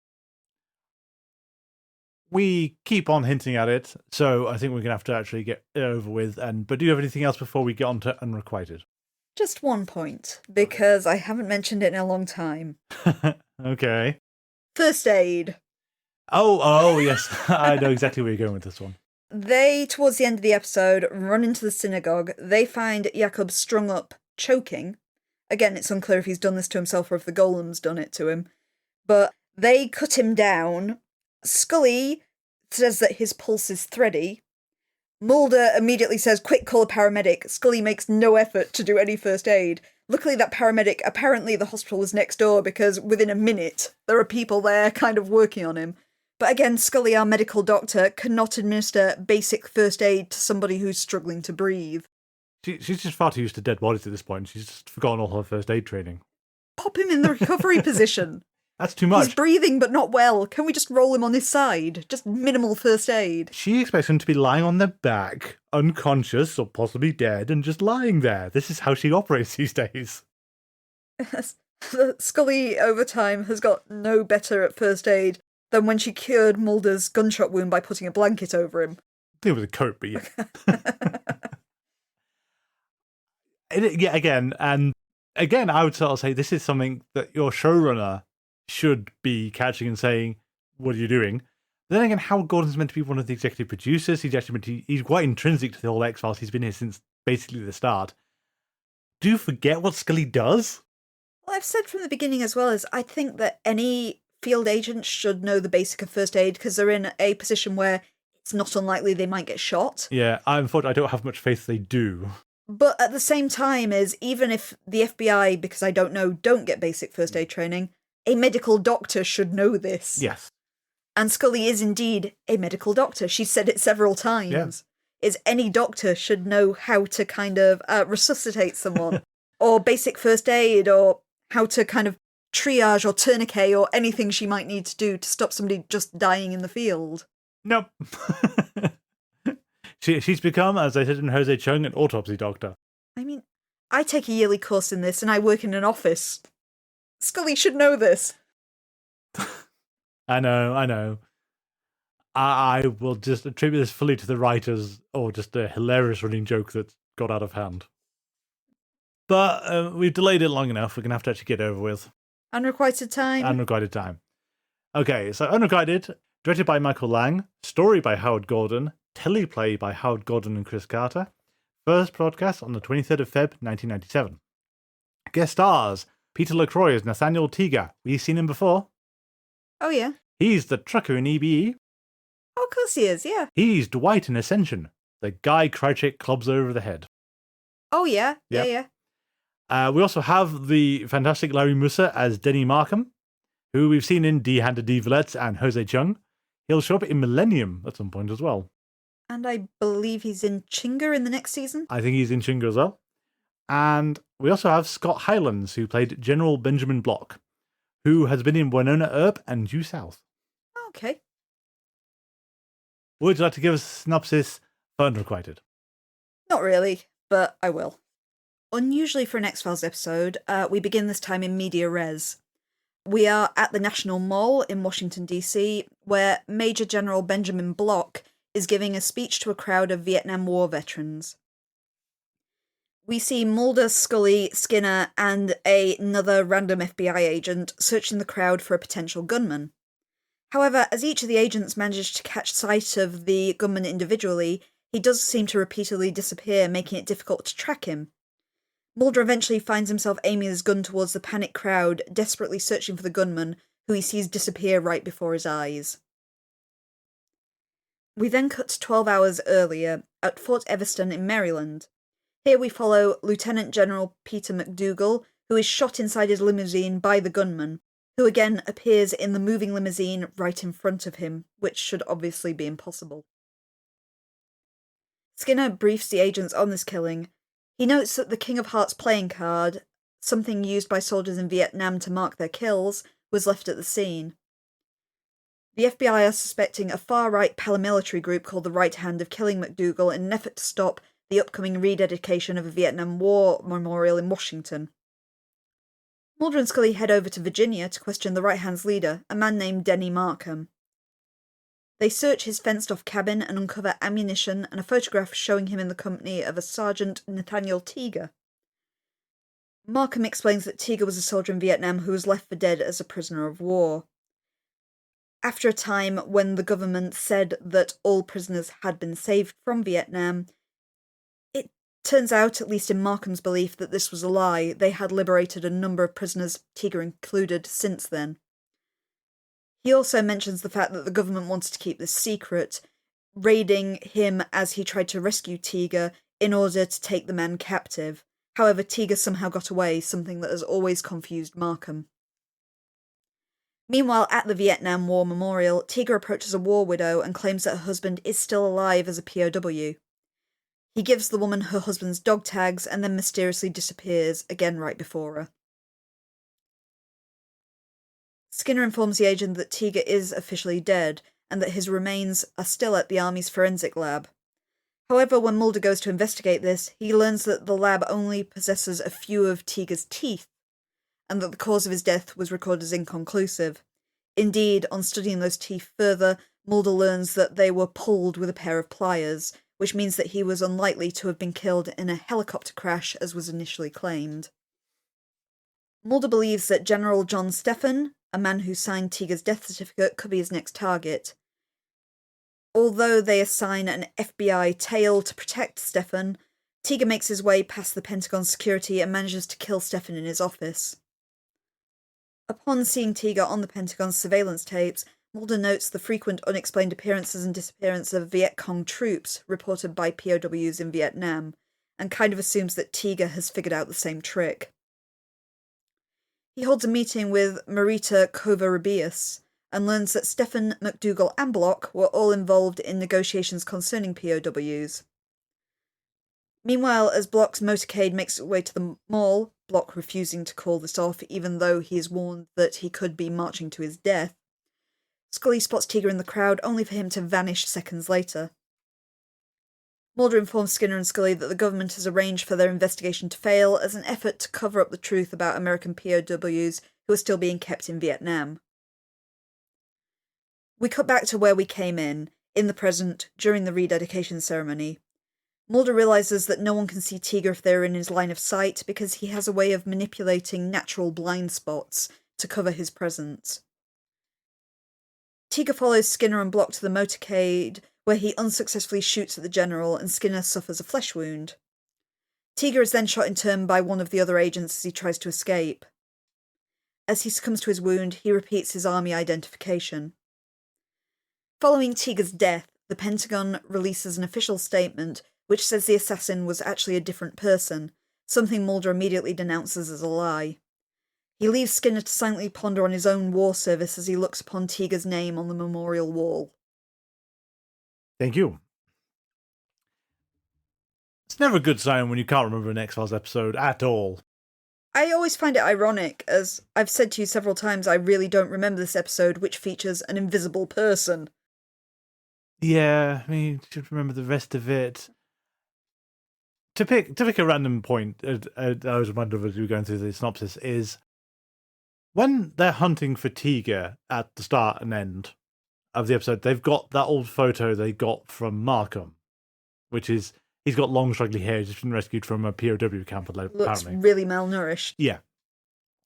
We keep on hinting at it, so I think we're going to have to actually get it over with. But do you have anything else before we get on to Unrequited? Just one point, because I haven't mentioned it in a long time. Okay. First aid. Oh, yes. I know exactly where you're going with this one. They, towards the end of the episode, run into the synagogue. They find Jacob strung up, choking. Again, it's unclear if he's done this to himself or if the golem's done it to him. But they cut him down. Scully says that his pulse is thready. Mulder immediately says, quick, call a paramedic. Scully makes no effort to do any first aid. Luckily, that paramedic, apparently the hospital was next door because within a minute, there are people there kind of working on him. But again, Scully, our medical doctor, cannot administer basic first aid to somebody who's struggling to breathe. She's just far too used to dead bodies at this point. She's just forgotten all her first aid training. Pop him in the recovery position. That's too much. He's breathing but not well. Can we just roll him on his side? Just minimal first aid. She expects him to be lying on their back, unconscious or possibly dead, and just lying there. This is how she operates these days. Scully, over time, has got no better at first aid than when she cured Mulder's gunshot wound by putting a blanket over him. I think it was a coat, but yeah. Again, I would sort of say this is something that your showrunner should be catching and saying, what are you doing? But then again, Howard Gordon's meant to be one of the executive producers. He's quite intrinsic to the whole X-Files. He's been here since basically the start. Do you forget what Scully does? Well, I've said from the beginning as well as I think that any field agent should know the basic of first aid because they're in a position where it's not unlikely they might get shot. Yeah, unfortunately, I don't have much faith they do. But at the same time is, even if the FBI, because I don't get basic first aid training, a medical doctor should know this. Yes. And Scully is indeed a medical doctor. She said it several times. Is any doctor should know how to kind of resuscitate someone, or basic first aid, or how to kind of triage or tourniquet or anything she might need to do to stop somebody just dying in the field. Nope. She's become, as I said in Jose Chung, an autopsy doctor. I mean, I take a yearly course in this and I work in an office. Scully should know this. I know. I will just attribute this fully to the writers, or just a hilarious running joke that got out of hand. But we've delayed it long enough. We're going to have to actually get over with. Unrequited time. Unrequited time. Okay, so Unrequited, directed by Michael Lang, story by Howard Gordon, teleplay by Howard Gordon and Chris Carter. First broadcast on the 23rd of Feb, 1997. Guest stars, Peter LaCroix as Nathaniel Teager. We've seen him before. Oh, yeah. He's the trucker in EBE. Oh, of course he is, yeah. He's Dwight in Ascension, the guy Krychek clubs over the head. Oh, yeah. Yep. Yeah. We also have the fantastic Larry Musser as Denny Markham, who we've seen in D-Hand to D-Villette and Jose Chung. He'll show up in Millennium at some point as well. And I believe he's in Chinga in the next season. I think he's in Chinga as well. And we also have Scott Hylands, who played General Benjamin Block, who has been in Winona Earp and Due South. Okay. Would you like to give us a synopsis for Unrequited? Not really, but I will. Unusually for an X-Files episode, we begin this time in media res. We are at the National Mall in Washington, D.C., where Major General Benjamin Block is giving a speech to a crowd of Vietnam War veterans. We see Mulder, Scully, Skinner, and another random FBI agent searching the crowd for a potential gunman. However, as each of the agents manages to catch sight of the gunman individually, he does seem to repeatedly disappear, making it difficult to track him. Mulder eventually finds himself aiming his gun towards the panicked crowd, desperately searching for the gunman, who he sees disappear right before his eyes. We then cut to 12 hours earlier, at Fort Everston in Maryland. Here we follow Lieutenant General Peter McDougal, who is shot inside his limousine by the gunman, who again appears in the moving limousine right in front of him, which should obviously be impossible. Skinner briefs the agents on this killing. He notes that the King of Hearts playing card, something used by soldiers in Vietnam to mark their kills, was left at the scene. The FBI are suspecting a far-right paramilitary group called the Right Hand of killing McDougal in an effort to stop the upcoming rededication of a Vietnam War memorial in Washington. Mulder and Scully head over to Virginia to question the Right Hand's leader, a man named Denny Markham. They search his fenced-off cabin and uncover ammunition and a photograph showing him in the company of a Sergeant Nathaniel Teager. Markham explains that Teager was a soldier in Vietnam who was left for dead as a prisoner of war. After a time when the government said that all prisoners had been saved from Vietnam, it turns out, at least in Markham's belief, that this was a lie. They had liberated a number of prisoners, Teager included, since then. He also mentions the fact that the government wanted to keep this secret, raiding him as he tried to rescue Teager in order to take the man captive. However, Teager somehow got away, something that has always confused Markham. Meanwhile, at the Vietnam War Memorial, Teager approaches a war widow and claims that her husband is still alive as a POW. He gives the woman her husband's dog tags and then mysteriously disappears, again right before her. Skinner informs the agent that Teager is officially dead, and that his remains are still at the Army's forensic lab. However, when Mulder goes to investigate this, he learns that the lab only possesses a few of Teager's teeth, and that the cause of his death was recorded as inconclusive. Indeed, on studying those teeth further, Mulder learns that they were pulled with a pair of pliers, which means that he was unlikely to have been killed in a helicopter crash as was initially claimed. Mulder believes that General John Stephan, a man who signed Teager's death certificate, could be his next target. Although they assign an FBI tail to protect Stephan, Teager makes his way past the Pentagon security and manages to kill Stephan in his office. Upon seeing Teager on the Pentagon's surveillance tapes, Mulder notes the frequent unexplained appearances and disappearance of Viet Cong troops reported by POWs in Vietnam, and kind of assumes that Teager has figured out the same trick. He holds a meeting with Marita Covarrubias, and learns that Stefan, McDougal, and Block were all involved in negotiations concerning POWs. Meanwhile, as Block's motorcade makes its way to the mall, Block refusing to call this off even though he is warned that he could be marching to his death, Scully spots Teager in the crowd only for him to vanish seconds later. Mulder informs Skinner and Scully that the government has arranged for their investigation to fail as an effort to cover up the truth about American POWs who are still being kept in Vietnam. We cut back to where we came in the present, during the rededication ceremony. Mulder realises that no one can see Teager if they're in his line of sight because he has a way of manipulating natural blind spots to cover his presence. Teager follows Skinner and Block to the motorcade, where he unsuccessfully shoots at the general and Skinner suffers a flesh wound. Teager is then shot in turn by one of the other agents as he tries to escape. As he succumbs to his wound, he repeats his army identification. Following Teager's death, the Pentagon releases an official statement which says the assassin was actually a different person, something Mulder immediately denounces as a lie. He leaves Skinner to silently ponder on his own war service as he looks upon Teager's name on the memorial wall. Thank you. It's never a good sign when you can't remember an X-Files episode at all. I always find it ironic, as I've said to you several times, I really don't remember this episode, which features an invisible person. Yeah, I mean, you should remember the rest of it. To pick a random point, I was reminded of as we were going through the synopsis, is when they're hunting for Teager at the start and end of the episode, they've got that old photo they got from Markham, which is he's got long, straggly hair. He's just been rescued from a POW camp, apparently. Looks really malnourished. Yeah.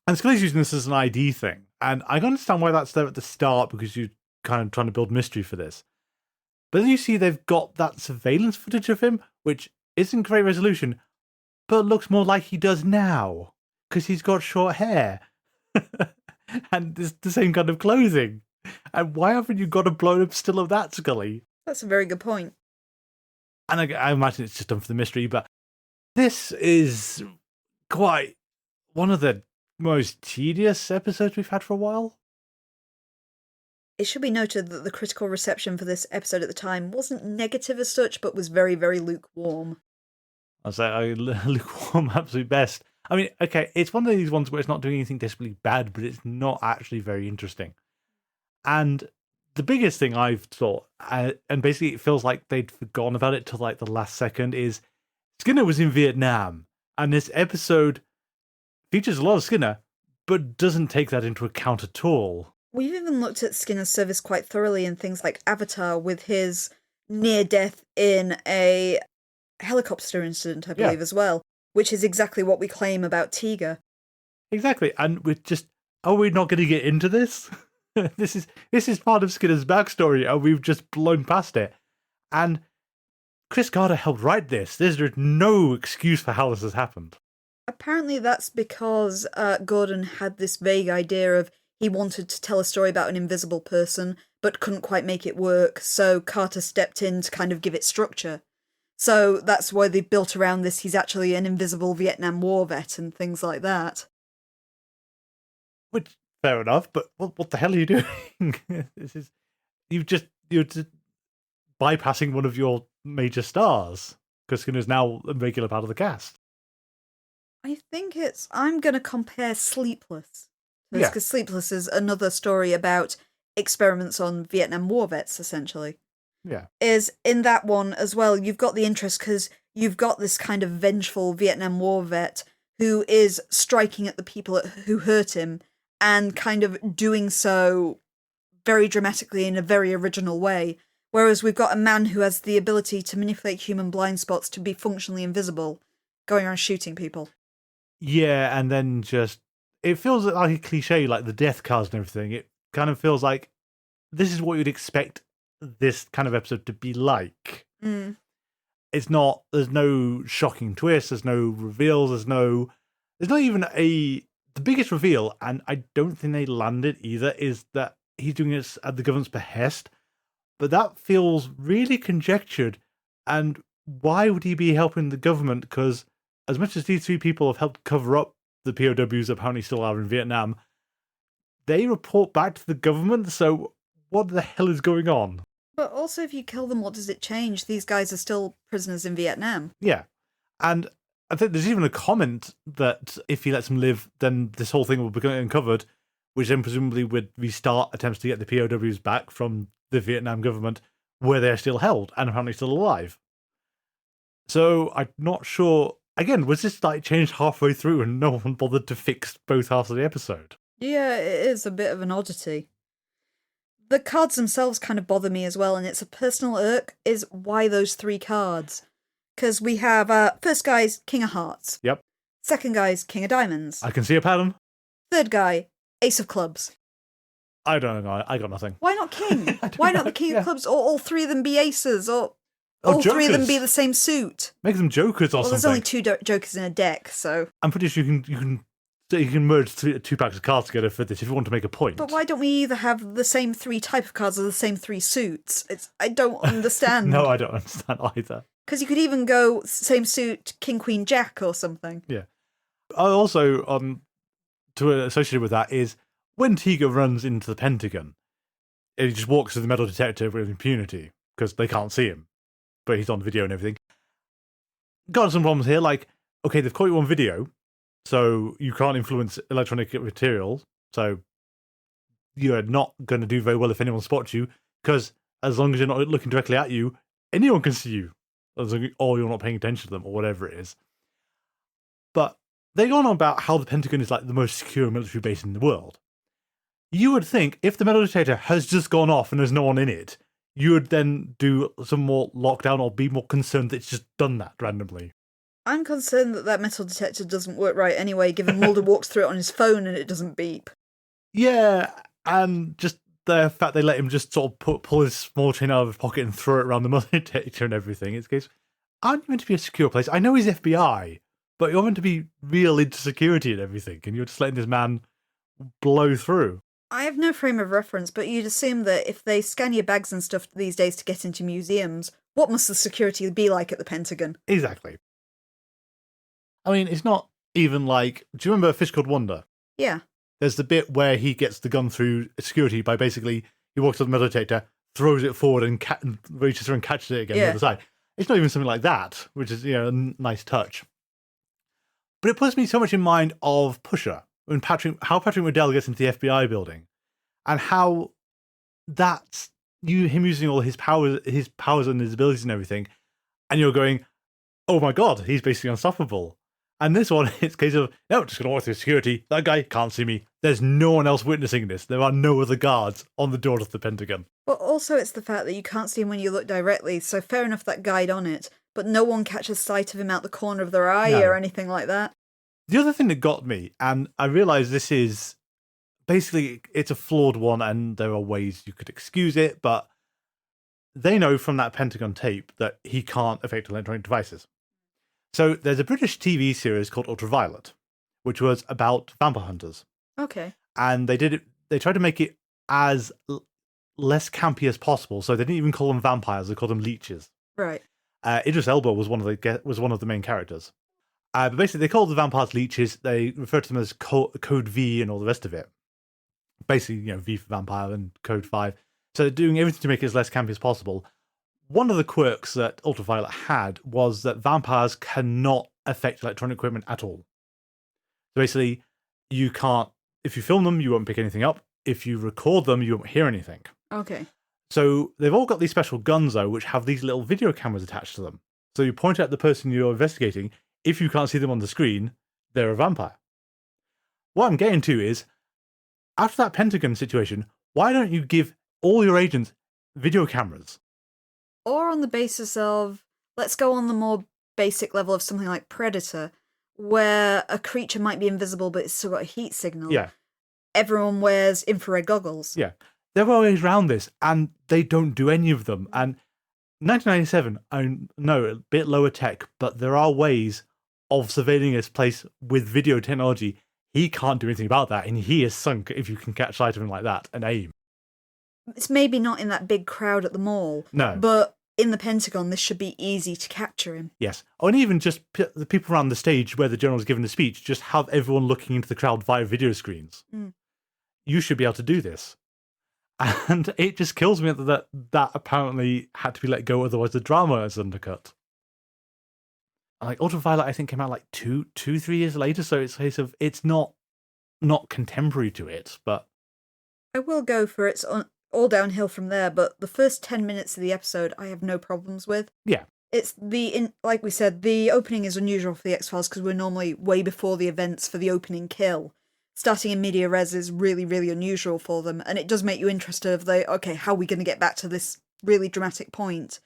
And Scully's using this as an ID thing. And I can understand why that's there at the start, because you're kind of trying to build mystery for this. But then you see they've got that surveillance footage of him, which isn't great resolution, but looks more like he does now, because he's got short hair. And it's the same kind of clothing. And why haven't you got a blown up still of that, Scully? That's a very good point. And I imagine it's just done for the mystery, but this is quite one of the most tedious episodes we've had for a while. It should be noted that the critical reception for this episode at the time wasn't negative as such, but was very, very lukewarm. I'll say lukewarm, absolute best. I mean, okay, it's one of these ones where it's not doing anything desperately bad, but it's not actually very interesting. And the biggest thing I've thought, and basically it feels like they'd forgotten about it till like the last second, is Skinner was in Vietnam, and this episode features a lot of Skinner, but doesn't take that into account at all. We've even looked at Skinner's service quite thoroughly in things like Avatar, with his near death in a helicopter incident, I believe, as well, which is exactly what we claim about Teager. Exactly, and we're just, are we not going to get into this? This is part of Skinner's backstory, and we've just blown past it. And Chris Carter helped write this. There's no excuse for how this has happened. Apparently that's because Gordon had this vague idea of he wanted to tell a story about an invisible person, but couldn't quite make it work, so Carter stepped in to kind of give it structure. So that's why they built around this, he's actually an invisible Vietnam War vet and things like that. Which, fair enough, but what the hell are you doing? You're just bypassing one of your major stars, because Skinner's now a regular part of the cast. I think I'm going to compare Sleepless. Because Sleepless is another story about experiments on Vietnam War vets, essentially. Yeah. Is in that one as well, you've got the interest because you've got this kind of vengeful Vietnam War vet who is striking at the people who hurt him and kind of doing so very dramatically in a very original way. Whereas we've got a man who has the ability to manipulate human blind spots to be functionally invisible, going around shooting people. Yeah, and then just, it feels like a cliche, like the death cards and everything. It kind of feels like this is what you'd expect this kind of episode to be like. Mm. It's not, there's no shocking twist, there's no reveals, there's not even the biggest reveal, and I don't think they landed either, is that he's doing this at the government's behest, but that feels really conjectured, and why would he be helping the government? Because as much as these three people have helped cover up the POWs that apparently still are in Vietnam, they report back to the government, so what the hell is going on? But also, if you kill them, what does it change? These guys are still prisoners in Vietnam. Yeah. And I think there's even a comment that if he lets them live, then this whole thing will become uncovered, which then presumably would restart attempts to get the POWs back from the Vietnam government, where they're still held and apparently still alive. So I'm not sure. Again, was this like changed halfway through and no one bothered to fix both halves of the episode? Yeah, it is a bit of an oddity. The cards themselves kind of bother me as well, and it's a personal irk, is why those 3 cards? Because we have, first guy's King of Hearts. Yep. Second guy's King of Diamonds. I can see a pattern. Third guy, Ace of Clubs. I don't know. I got nothing. Why not King? Why not the King of Clubs? Or all 3 of them be aces? Or Oh, all 3 of them jokers. be the same suit? Make them jokers or Well, there's something. only 2 jokers in a deck, so... I'm pretty sure you can merge 2 packs of cards together for this if you want to make a point. But why don't we either have the same 3 type of cards or the same 3 suits? I don't understand. No, I don't understand either. Because you could even go same suit, King, Queen, Jack or something. Yeah. I also, associated with that is when Tiga runs into the Pentagon, he just walks through the metal detector with impunity because they can't see him, but he's on video and everything. Got some problems here, like, okay, they've caught you on video, so you can't influence electronic materials, so you're not going to do very well if anyone spots you, because as long as you're not looking directly at you, anyone can see you, or you're not paying attention to them, or whatever it is. But they go on about how the Pentagon is like the most secure military base in the world. You would think if the metal detector has just gone off and there's no one in it, you would then do some more lockdown or be more concerned that it's just done that randomly. I'm concerned that metal detector doesn't work right anyway, given Mulder walks through it on his phone and it doesn't beep. Yeah, and just the fact they let him just sort of pull his small chain out of his pocket and throw it around the metal detector and everything. It's case, aren't you meant to be a secure place? I know he's FBI, but you're meant to be real into security and everything, and you're just letting this man blow through. I have no frame of reference, but you'd assume that if they scan your bags and stuff these days to get into museums, what must the security be like at the Pentagon? Exactly. I mean, it's not even like... Do you remember A Fish Called Wonder? Yeah. There's the bit where he gets the gun through security by basically... He walks up the metal detector, throws it forward, and reaches through and catches it again on the other side. It's not even something like that, which is, a nice touch. But it puts me so much in mind of Pusher, when how Patrick Waddell gets into the FBI building, and how that's him using all his powers and his abilities and everything, and you're going, oh my god, he's basically unstoppable. And this one, it's a case of, no, just going to walk through security. That guy can't see me. There's no one else witnessing this. There are no other guards on the door of the Pentagon. But also it's the fact that you can't see him when you look directly, so fair enough that guide on it, but no one catches sight of him out the corner of their eye or anything like that. The other thing that got me, and I realise this is, basically, it's a flawed one and there are ways you could excuse it, but they know from that Pentagon tape that he can't affect electronic devices. So there's a British TV series called Ultraviolet, which was about vampire hunters. Okay. And they tried to make it as less campy as possible, so they didn't even call them vampires, they called them leeches. Right. Idris Elba was one of the main characters. But basically, they called the vampires leeches. They referred to them as Code V and all the rest of it. Basically, V for vampire and Code 5. So they're doing everything to make it as less campy as possible. One of the quirks that Ultraviolet had was that vampires cannot affect electronic equipment at all. So basically, you can't... If you film them, you won't pick anything up. If you record them, you won't hear anything. Okay. So they've all got these special guns, though, which have these little video cameras attached to them. So you point at the person you're investigating. If you can't see them on the screen, they're a vampire. What I'm getting to is, after that Pentagon situation, why don't you give all your agents video cameras? Or on the basis of, let's go on the more basic level of something like Predator, where a creature might be invisible but it's still got a heat signal. Yeah. Everyone wears infrared goggles. Yeah. There are ways around this, and they don't do any of them. And 1997, I know, a bit lower tech, but there are ways of surveilling his place with video technology. He can't do anything about that, and he is sunk if you can catch sight of him like that and aim. It's maybe not in that big crowd at the mall. No. But in the Pentagon, this should be easy to capture him. Yes. Or even just the people around the stage where the general's giving the speech, just have everyone looking into the crowd via video screens. Mm. you should be able to do this. And it just kills me that apparently had to be let go, otherwise the drama is undercut. Like Ultraviolet, I think came out like 3 years later, so it's a case of it's not contemporary to it, but I will go for it's all downhill from there, but the first 10 minutes of the episode I have no problems with. yeah. It's like we said, the opening is unusual for the X-Files because we're normally way before the events for the opening kill. Starting in media res is really, really unusual for them, and it does make you interested of okay, how are we going to get back to this really dramatic point?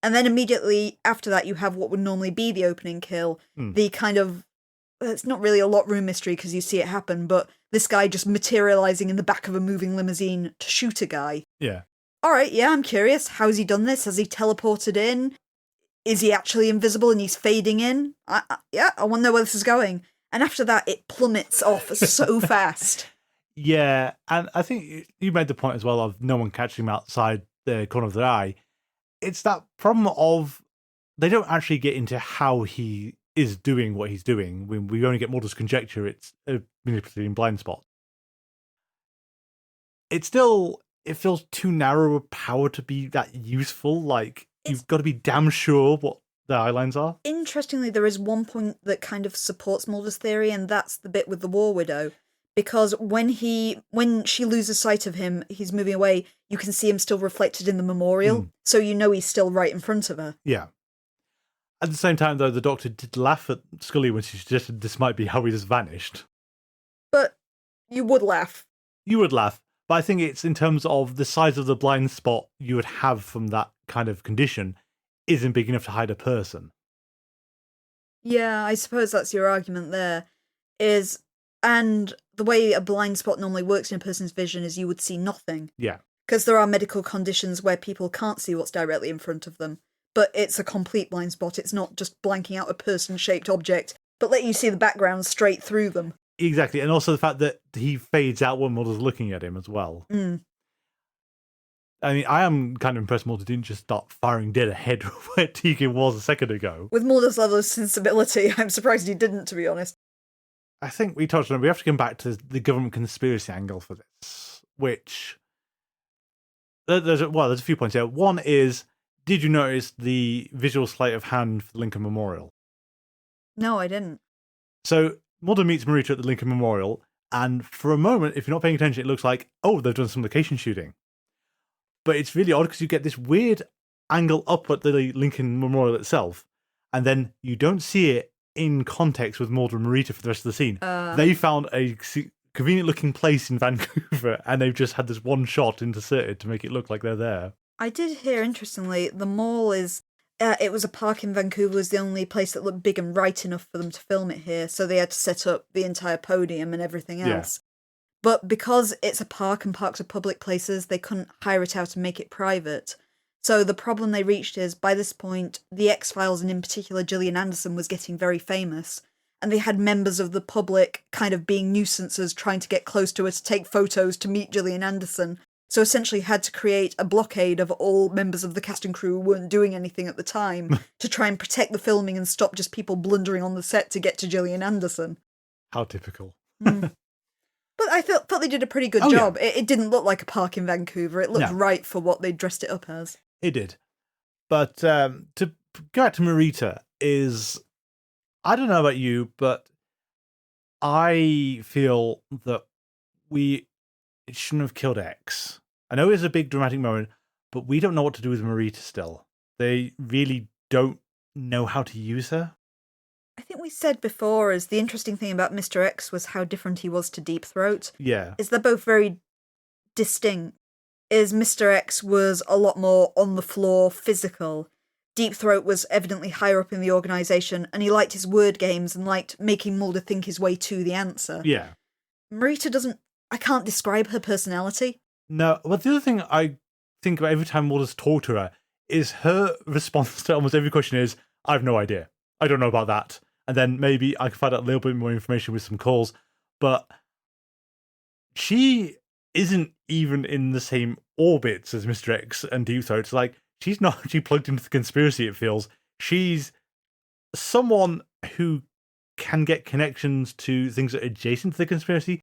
And then immediately after that, you have what would normally be the opening kill, the kind of, it's not really a lot room mystery because you see it happen, but this guy just materializing in the back of a moving limousine to shoot a guy. Yeah. All right, yeah, I'm curious. How has he done this? Has he teleported in? Is he actually invisible and he's fading in? I want to know where this is going. And after that, it plummets off so fast. Yeah, and I think you made the point as well of no one catching him outside the corner of their eye. It's that problem of they don't actually get into how he is doing what he's doing. We only get more just conjecture. It's a manipulating blind spot. It feels too narrow a power to be that useful. Like, you've got to be damn sure what the eye lines are. Interestingly, there is one point that kind of supports Mulder's theory, and that's the bit with the War Widow. Because when she loses sight of him, he's moving away, you can see him still reflected in the memorial, so you know he's still right in front of her. Yeah. At the same time, though, the Doctor did laugh at Scully when she suggested this might be how he just vanished. But you would laugh. You would laugh, but I think it's in terms of the size of the blind spot you would have from that kind of condition isn't big enough to hide a person. Yeah, I suppose that's your argument there. And the way a blind spot normally works in a person's vision is you would see nothing. Yeah. Because there are medical conditions where people can't see what's directly in front of them. But it's a complete blind spot. It's not just blanking out a person-shaped object, but letting you see the background straight through them. Exactly, and also the fact that he fades out when Mulder's looking at him as well. I mean, I am kind of impressed Mulder didn't just start firing dead ahead where Tegan was a second ago. With Mulder's level of sensibility, I'm surprised he didn't, to be honest. I think we touched on it. We have to come back to the government conspiracy angle for this, which there's a few points here. One is, did you notice the visual sleight of hand for the Lincoln Memorial? No, I didn't. So Mulder meets Marita at the Lincoln Memorial, and for a moment, if you're not paying attention, it looks like, oh, they've done some location shooting. But it's really odd because you get this weird angle up at the Lincoln Memorial itself, and then you don't see it in context with Mulder and Marita for the rest of the scene. They found a convenient-looking place in Vancouver, and they've just had this one shot inserted to make it look like they're there. I did hear, interestingly, the mall is... it was a park in Vancouver, was the only place that looked big and right enough for them to film it here, so they had to set up the entire podium and everything else. Yeah. But because it's a park and parks are public places, they couldn't hire it out and make it private. So the problem they reached is, by this point, the X-Files, and in particular Gillian Anderson, was getting very famous. And they had members of the public kind of being nuisances trying to get close to her to take photos to meet Gillian Anderson. So essentially had to create a blockade of all members of the cast and crew who weren't doing anything at the time to try and protect the filming and stop just people blundering on the set to get to Gillian Anderson. How typical. But I thought they did a pretty good job. Yeah. It didn't look like a park in Vancouver. It looked right for what they dressed it up as. It did. But to go back to Marita is... I don't know about you, but I feel that it shouldn't have killed X. I know it's a big dramatic moment, but we don't know what to do with Marita still. They really don't know how to use her. I think we said before, as the interesting thing about Mr. X was how different he was to Deep Throat. Yeah. Is they're both very distinct. Is Mr. X was a lot more on the floor, physical. Deep Throat was evidently higher up in the organisation, and he liked his word games and liked making Mulder think his way to the answer. Yeah. Marita doesn't... I can't describe her personality. No, well, the other thing I think about every time Mulder's talked to her is her response to almost every question is, I have no idea. I don't know about that. And then maybe I can find out a little bit more information with some calls. But she isn't even in the same orbits as Mr. X and Deep Throat. It's like, she's not actually plugged into the conspiracy, it feels. She's someone who can get connections to things that are adjacent to the conspiracy,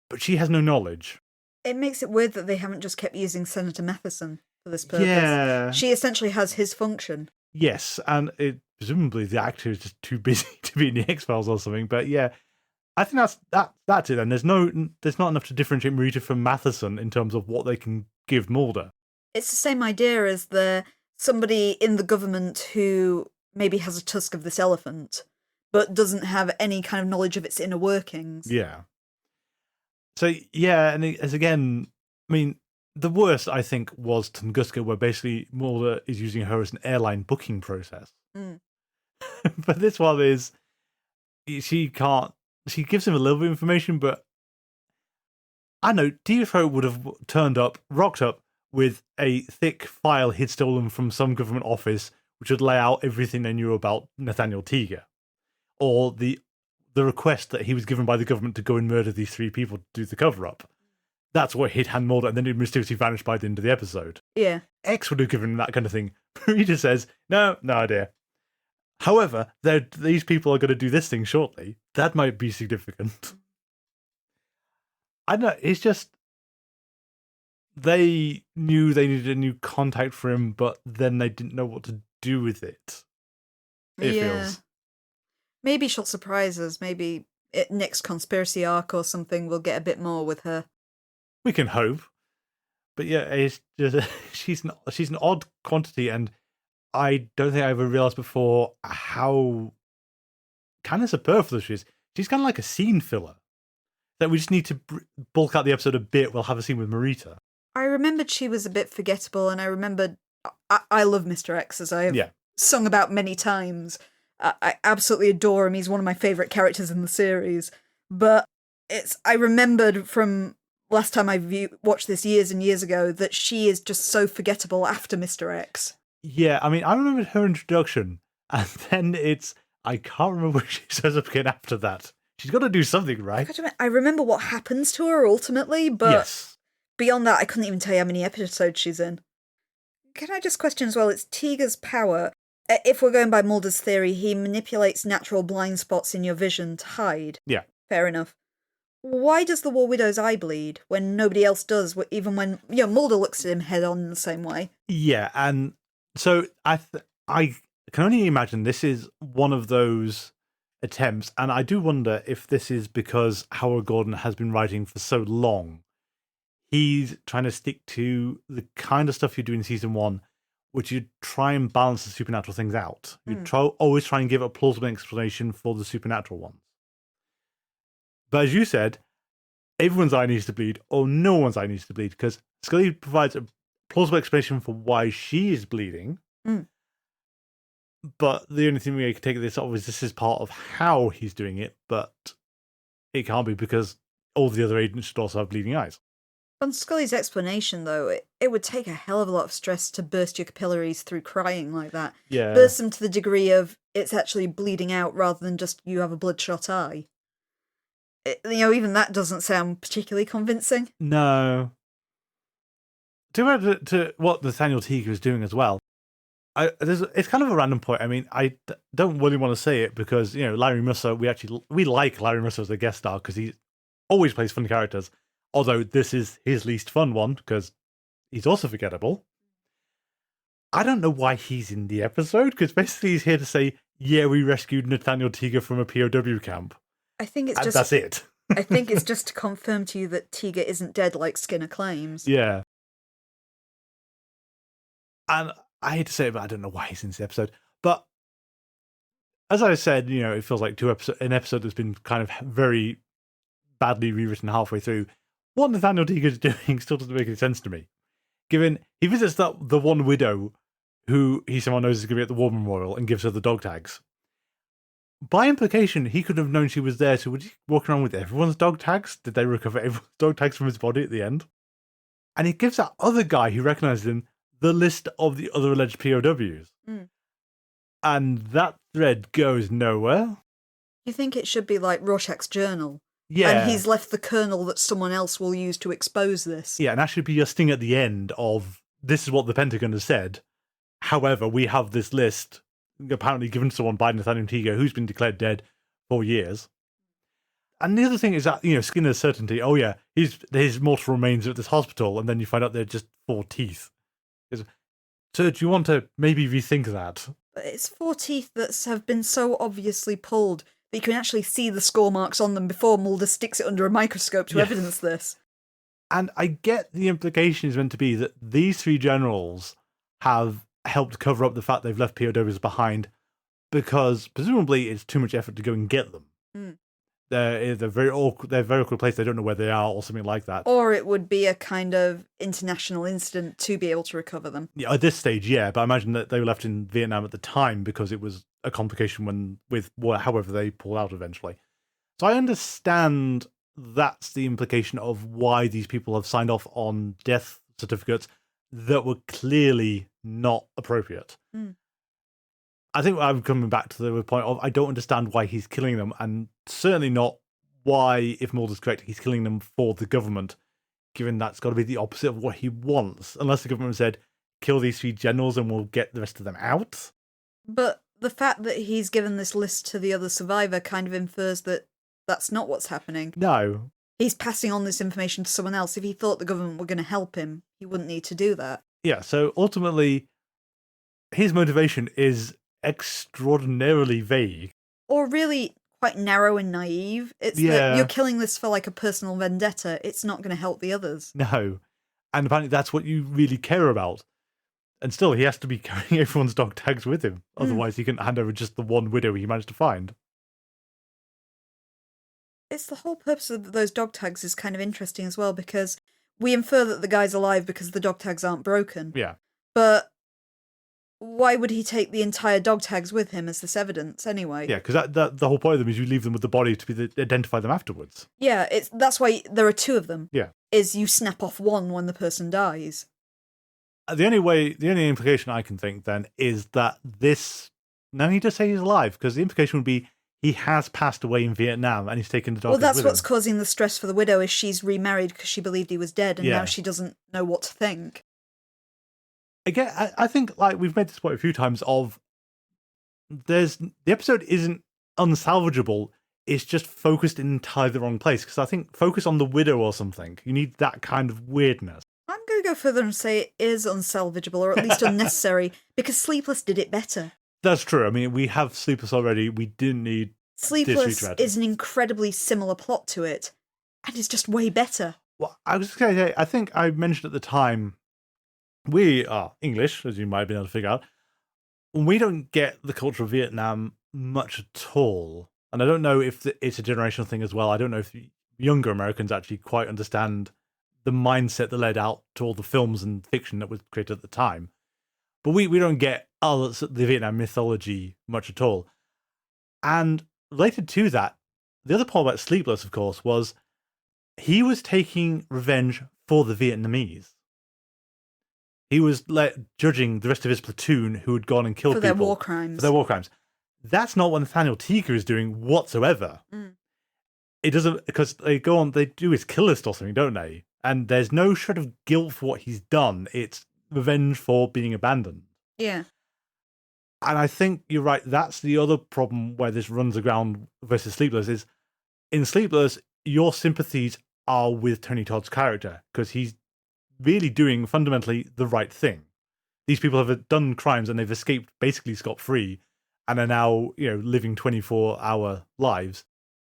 but she has no knowledge. It makes it weird that they haven't just kept using Senator Matheson for this purpose. Yeah. She essentially has his function. Yes, and presumably the actor is just too busy to be in the X-Files or something. But yeah, I think that's it. And there's not enough to differentiate Marita from Matheson in terms of what they can give Mulder. It's the same idea as somebody in the government who maybe has a tusk of this elephant, but doesn't have any kind of knowledge of its inner workings. Yeah. So, yeah, and as again, I mean, the worst, I think, was Tunguska, where basically Mulder is using her as an airline booking process. Mm. But this one is, she gives him a little bit of information, but I know, DFO would have rocked up with a thick file he'd stolen from some government office, which would lay out everything they knew about Nathaniel Teager, or the request that he was given by the government to go and murder these 3 people to do the cover-up. That's what he'd hand Mulder, and then he'd mysteriously vanish by the end of the episode. Yeah. X would have given him that kind of thing. Marita says, no idea. However, these people are going to do this thing shortly. That might be significant. I don't know, it's just... They knew they needed a new contact for him, but then they didn't know what to do with it. It feels. Maybe she'll surprise us. Maybe next conspiracy arc or something we'll get a bit more with her. We can hope. But yeah, it's just she's an odd quantity, and I don't think I ever realised before how kind of superfluous she is. She's kind of like a scene filler. That we just need to bulk out the episode a bit. We'll have a scene with Marita. I remembered she was a bit forgettable, and I remembered... I love Mr. X, as I have sung about many times. I absolutely adore him. He's one of my favourite characters in the series. But I remembered from last time I watched this years and years ago that she is just so forgettable after Mr. X. Yeah, I mean, I remember her introduction, and then I can't remember where she shows up again after that. She's got to do something, right? I remember what happens to her ultimately, but... Yes. Beyond that, I couldn't even tell you how many episodes she's in. Can I just question as well, it's Teager's power. If we're going by Mulder's theory, he manipulates natural blind spots in your vision to hide. Yeah. Fair enough. Why does the War Widow's eye bleed when nobody else does, even when Mulder looks at him head on in the same way? Yeah, and so I can only imagine this is one of those attempts, and I do wonder if this is because Howard Gordon has been writing for so long. He's trying to stick to the kind of stuff you do in season 1, which you try and balance the supernatural things out. You always try and give a plausible explanation for the supernatural ones. But as you said, everyone's eye needs to bleed, or no one's eye needs to bleed, because Scully provides a plausible explanation for why she is bleeding. But the only thing we can take this off is this is part of how he's doing it, but it can't be because all the other agents should also have bleeding eyes. On Scully's explanation, though, it would take a hell of a lot of stress to burst your capillaries through crying like that. Yeah. Burst them to the degree of it's actually bleeding out rather than just you have a bloodshot eye. Even that doesn't sound particularly convincing. No. To what Nathaniel Teager is doing as well. It's kind of a random point. I mean, I don't really want to say it because, Larry Musser, we like Larry Musser as a guest star because he always plays fun characters. Although this is his least fun one, because he's also forgettable. I don't know why he's in the episode, because basically he's here to say, yeah, we rescued Nathaniel Teager from a POW camp. I think it's just... That's it. I think it's just to confirm to you that Teager isn't dead like Skinner claims. Yeah. And I hate to say it, but I don't know why he's in this episode. But as I said, it feels like an episode that's been kind of very badly rewritten halfway through. What Nathaniel Teager is doing still doesn't make any sense to me. Given he visits the one widow who he somehow knows is going to be at the war memorial and gives her the dog tags. By implication, he could have known she was there, so would he walk around with everyone's dog tags? Did they recover everyone's dog tags from his body at the end? And he gives that other guy who recognises him the list of the other alleged POWs. And that thread goes nowhere. You think it should be like Rorschach's journal? Yeah. And he's left the kernel that someone else will use to expose this. Yeah, and that should be a sting at the end of, this is what the Pentagon has said. However, we have this list, apparently given to someone by Nathaniel Teager, who's been declared dead for years. And the other thing is that, Skinner's certainty, oh yeah, his mortal remains are at this hospital, and then you find out they're just 4 teeth. So do you want to maybe rethink that? But it's 4 teeth that have been so obviously pulled that you can actually see the score marks on them before Mulder sticks it under a microscope to evidence this. And I get the implication is meant to be that these 3 generals have helped cover up the fact they've left POWs behind because presumably it's too much effort to go and get them. Mm. They're very awkward place. They don't know where they are or something like that. Or it would be a kind of international incident to be able to recover them. Yeah, at this stage, yeah. But I imagine that they were left in Vietnam at the time because it was a complication however they pull out eventually. So I understand that's the implication of why these people have signed off on death certificates that were clearly not appropriate. Mm. I think I'm coming back to the point of I don't understand why he's killing them, and certainly not why, if Mulder's correct, he's killing them for the government, given that's got to be the opposite of what he wants, unless the government said, kill these 3 generals and we'll get the rest of them out. But the fact that he's given this list to the other survivor kind of infers that that's not what's happening. No. He's passing on this information to someone else. If he thought the government were going to help him, he wouldn't need to do that. Yeah, so ultimately, his motivation is extraordinarily vague. Or really quite narrow and naive. It's that you're killing this for like a personal vendetta. It's not going to help the others. No. And apparently that's what you really care about. And still, he has to be carrying everyone's dog tags with him. Otherwise, he can hand over just the one widow he managed to find. It's the whole purpose of those dog tags is kind of interesting as well, because we infer that the guy's alive because the dog tags aren't broken. Yeah. But why would he take the entire dog tags with him as this evidence anyway? Yeah, because the whole point of them is you leave them with the body to identify them afterwards. Yeah, that's why there are 2 of them. Yeah. Is you snap off one when the person dies. The only implication I can think then is that no need to say he's alive, because the implication would be he has passed away in Vietnam and he's taken the dog with him. Well, that's what's causing the stress for the widow, is she's remarried because she believed he was dead and now she doesn't know what to think. Again, I think like we've made this point a few times of the episode isn't unsalvageable, it's just focused in entirely the wrong place, because I think focus on the widow or something. You need that kind of weirdness. I'm going to go further and say it is unsalvageable, or at least unnecessary, because Sleepless did it better. That's true. I mean, we have Sleepless already. We didn't need Sleepless is an incredibly similar plot to it, and it's just way better. Well, I was just going to say, I think I mentioned at the time, we are English, as you might have been able to figure out. We don't get the culture of Vietnam much at all. And I don't know if it's a generational thing as well. I don't know if younger Americans actually quite understand the mindset that led out to all the films and fiction that was created at the time. But we don't get the Vietnam mythology much at all. And related to that, the other part about Sleepless, of course, was he was taking revenge for the Vietnamese. He was judging the rest of his platoon who had gone and killed people. For their war crimes. For their war crimes. That's not what Nathaniel Tiga is doing whatsoever. Mm. It doesn't, because they do his kill list or something, don't they? And there's no shred of guilt for what he's done. It's revenge for being abandoned. Yeah. And I think you're right. That's the other problem where this runs aground versus Sleepless is, in Sleepless, your sympathies are with Tony Todd's character, because he's really doing fundamentally the right thing. These people have done crimes and they've escaped basically scot-free and are now, living 24-hour lives.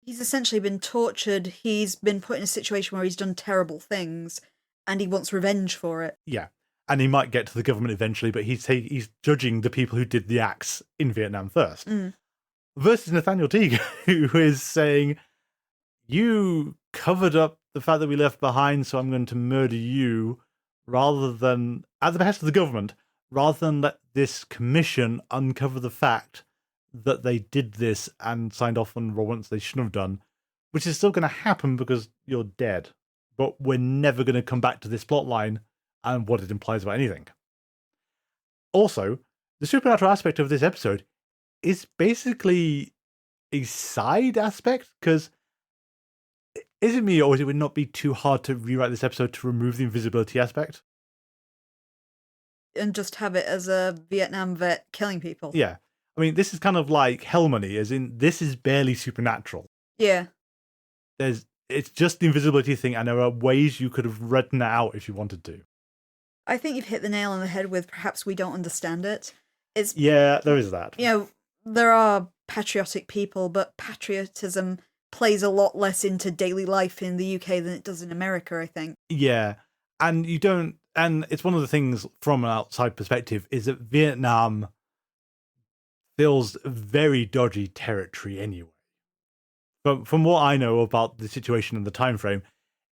He's essentially been tortured. He's been put in a situation where he's done terrible things and he wants revenge for it. Yeah. And he might get to the government eventually, but he's judging the people who did the acts in Vietnam first. Mm. Versus Nathaniel Teague, who is saying, you covered up the fact that we left behind, so I'm going to murder you, rather than, at the behest of the government, rather than let this commission uncover the fact that they did this and signed off on warrants they shouldn't have done, which is still going to happen because you're dead. But we're never going to come back to this plot line and what it implies about anything. Also, the supernatural aspect of this episode is basically a side aspect, because is it me, or would it not be too hard to rewrite this episode to remove the invisibility aspect? And just have it as a Vietnam vet killing people. Yeah. I mean, this is kind of like Hell Money, as in, this is barely supernatural. Yeah. it's just the invisibility thing, and there are ways you could have written it out if you wanted to. I think you've hit the nail on the head with perhaps we don't understand it. It's Yeah, there is that. There are patriotic people, but patriotism plays a lot less into daily life in the UK than it does in America, I think. Yeah, and you don't, and it's one of the things from an outside perspective is that Vietnam feels very dodgy territory anyway. But from what I know about the situation and the time frame,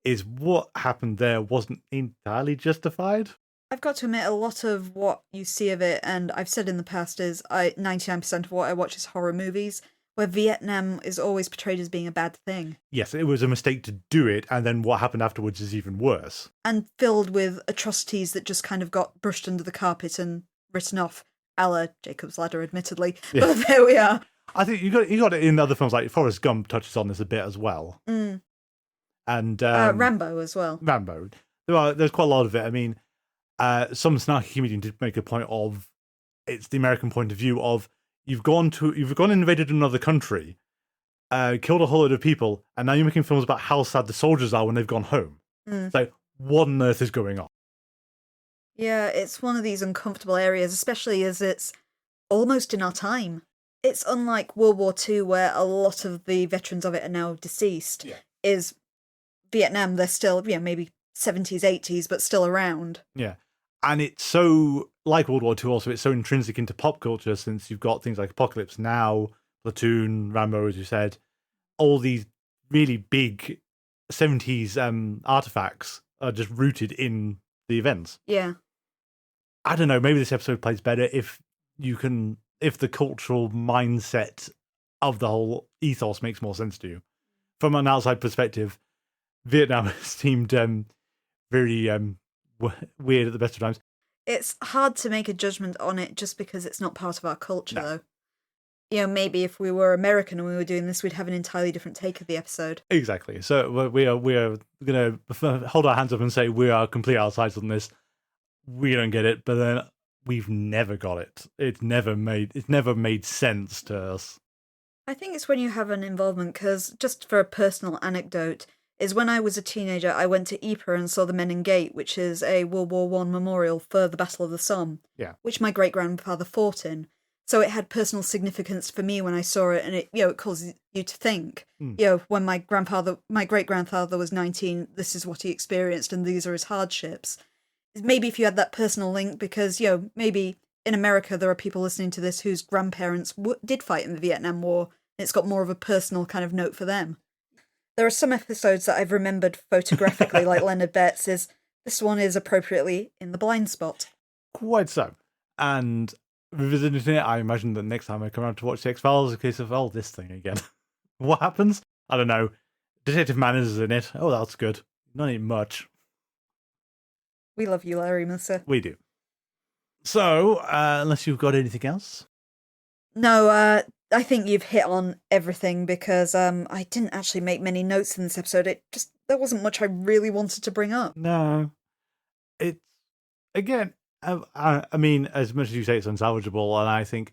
is what happened there wasn't entirely justified. I've got to admit, a lot of what you see of it, and I've said in the past, is 99% of what I watch is horror movies, where Vietnam is always portrayed as being a bad thing. Yes, it was a mistake to do it, and then what happened afterwards is even worse. And filled with atrocities that just kind of got brushed under the carpet and written off, a la Jacob's Ladder, admittedly. Yeah. But there we are. I think you got it in other films, like Forrest Gump touches on this a bit as well. Mm. And Rambo as well. Rambo. There's quite a lot of it. I mean, some snarky comedian did make a point of, it's the American point of view of, you've gone and invaded another country, killed a whole load of people, and now you're making films about how sad the soldiers are when they've gone home. It's like, what on earth is going on? Yeah, it's one of these uncomfortable areas, especially as it's almost in our time. It's unlike World War II, where a lot of the veterans of it are now deceased. Yeah. Is Vietnam, they're still, maybe 70s, 80s, but still around. Yeah. And it's so, like World War II also, it's so intrinsic into pop culture, since you've got things like Apocalypse Now, Platoon, Rambo, as you said, all these really big 70s artifacts are just rooted in the events. Yeah. I don't know, maybe this episode plays better if the cultural mindset of the whole ethos makes more sense to you. From an outside perspective, Vietnam seemed very weird at the best of times. It's hard to make a judgment on it just because it's not part of our culture, though. Maybe if we were American and we were doing this, we'd have an entirely different take of the episode. Exactly. So we are going to hold our hands up and say we are complete outsiders on this. We don't get it, but then we've never got it. It's never made sense to us. I think it's when you have an involvement, because just for a personal anecdote, is when I was a teenager, I went to Ypres and saw the Menin Gate, which is a World War I memorial for the Battle of the Somme, which my great-grandfather fought in. So it had personal significance for me when I saw it, and it causes you to think, when my great-grandfather was 19, this is what he experienced, and these are his hardships. Maybe if you had that personal link, because, maybe in America there are people listening to this whose grandparents did fight in the Vietnam War, and it's got more of a personal kind of note for them. There are some episodes that I've remembered photographically, like Leonard Betts's. This one is appropriately in the blind spot. Quite so. And revisiting it, I imagine that next time I come around to watch the X-Files, a case of, this thing again. What happens? I don't know. Detective Manners is in it. Oh, that's good. Not even much. We love you, Larry Musser. We do. So, unless you've got anything else? No, I think you've hit on everything, because I didn't actually make many notes in this episode. There wasn't much I really wanted to bring up. No. It's, again, I mean, as much as you say it's unsalvageable, and I think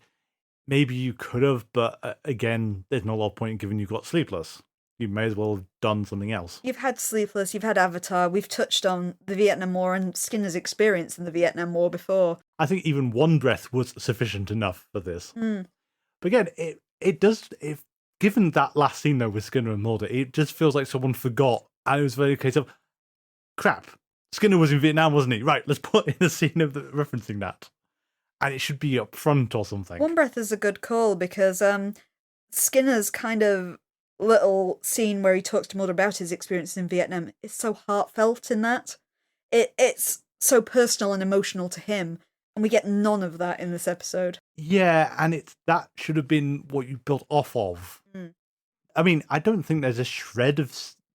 maybe you could have, but again, there's not a lot of point in giving you got Sleepless. You may as well have done something else. You've had Sleepless, you've had Avatar, we've touched on the Vietnam War and Skinner's experience in the Vietnam War before. I think even one breath was sufficient enough for this. But again, given that last scene though with Skinner and Mulder, it just feels like someone forgot, and it was very case of, crap, Skinner was in Vietnam, wasn't he? Right, let's put in a scene of referencing that. And it should be up front or something. One breath is a good call, because Skinner's kind of little scene where he talks to Mulder about his experience in Vietnam is so heartfelt in that. It's so personal and emotional to him, and we get none of that in this episode. Yeah, and that should have been what you built off of. I mean, I don't think there's a shred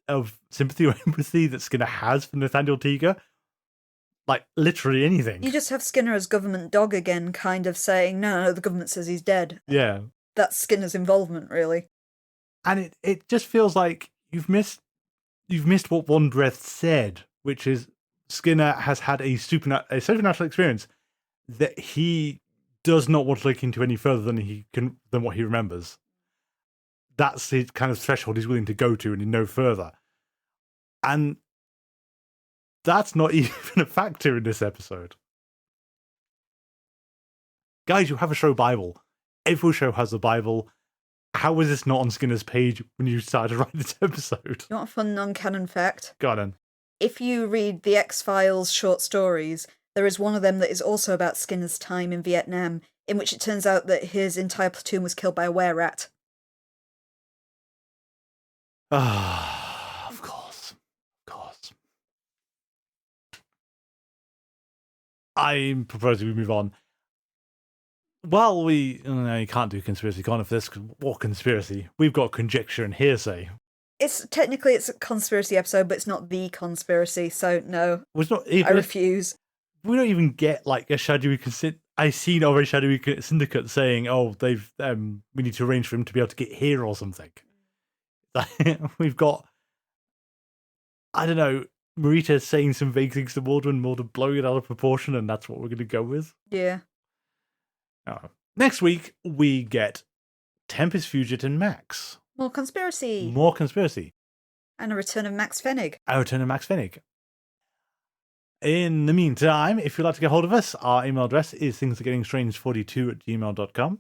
of sympathy or empathy that Skinner has for Nathaniel Teager. Like, literally anything. You just have Skinner as government dog again, kind of saying, no, the government says he's dead. Yeah. That's Skinner's involvement, really. And it just feels like you've missed what One Breath said, which is Skinner has had a supernatural experience that he does not want to look into any further than what he remembers. that's his kind of threshold he's willing to go to and no further. And that's not even a factor in this episode. Guys, you have a show Bible. Every show has a Bible. How was this not on Skinner's page when you started writing this episode? You want a fun non-canon fact? Go on then. If you read the X-Files short stories, there is one of them that is also about Skinner's time in Vietnam, in which it turns out that his entire platoon was killed by a were-rat. Ah, of course. Of course. I'm proposing we move on. Well, you can't do conspiracy corner for this, because what conspiracy? We've got conjecture and hearsay. It's a conspiracy episode, but it's not the conspiracy, so no. I refuse. We don't even get like a shadowy I've seen already shadowy syndicate saying, "Oh, they've we need to arrange for him to be able to get here or something." We've got, I don't know, Marita saying some vague things to Mordred, Mordred blowing it out of proportion, and that's what we're going to go with. Yeah. Next week we get Tempest Fugit and Max. More conspiracy. And a return of Max Fennig. In the meantime, if you'd like to get hold of us, our email address is thingsargettingstrange42@gmail.com. You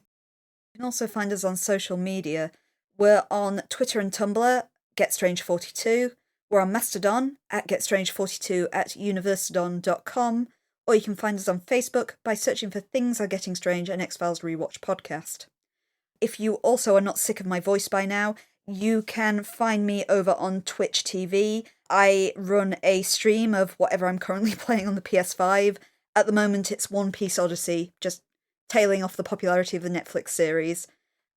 can also find us on social media. We're on Twitter and Tumblr, GetStrange42. We're on Mastodon, at GetStrange42@universadon.com. Or you can find us on Facebook by searching for Things Are Getting Strange, an X-Files Rewatch podcast. If you also are not sick of my voice by now, you can find me over on Twitch TV. I run a stream of whatever I'm currently playing on the PS5. At the moment, it's One Piece Odyssey, just tailing off the popularity of the Netflix series.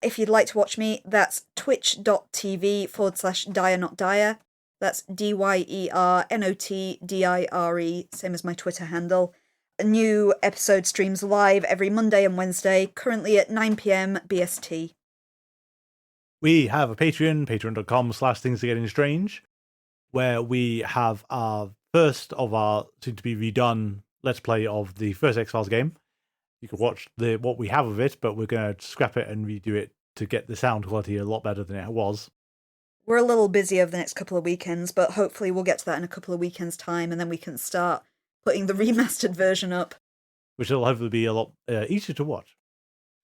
If you'd like to watch me, that's twitch.tv/dire-not-dire. That's DYERNOTDIRE, same as my Twitter handle. A new episode streams live every Monday and Wednesday, currently at 9 p.m. BST. We have a Patreon, patreon.com/thingsargettingstrange, where we have our first of our soon-to-be redone Let's Play of the first X-Files game. You can watch what we have of it, but we're going to scrap it and redo it to get the sound quality a lot better than it was. We're a little busy over the next couple of weekends, but hopefully we'll get to that in a couple of weekends' time, and then we can start putting the remastered version up. Which will hopefully be a lot easier to watch.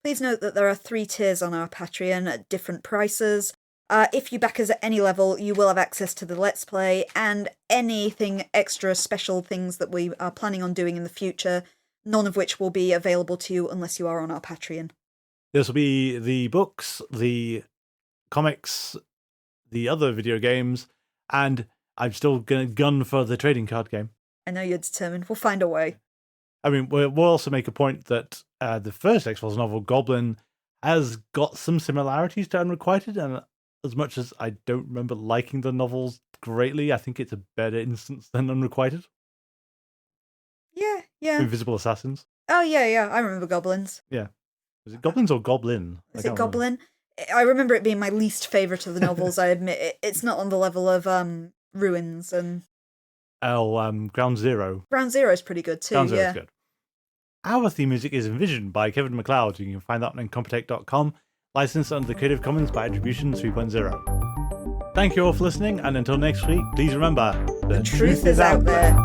Please note that there are 3 tiers on our Patreon at different prices. If you back us at any level, you will have access to the Let's Play and anything extra special things that we are planning on doing in the future, none of which will be available to you unless you are on our Patreon. This will be the books, the comics, the other video games, and I'm still going to gun for the trading card game. I know you're determined. We'll find a way. I mean, we'll also make a point that the first X-Files novel, Goblin, has got some similarities to Unrequited, and as much as I don't remember liking the novels greatly, I think it's a better instance than Unrequited. Yeah. Invisible Assassins. Oh, yeah, I remember Goblins. Yeah. Was it Goblins or Goblin? Is it Goblin? I remember it being my least favourite of the novels, I admit. It's not on the level of Ruins and... Ground Zero. Ground Zero is pretty good too, Ground Zero is good. Our theme music is Envisioned by Kevin MacLeod. You can find that on Incompetech.com, licensed under the Creative Commons by Attribution 3.0. Thank you all for listening, and until next week, please remember, the truth is out there.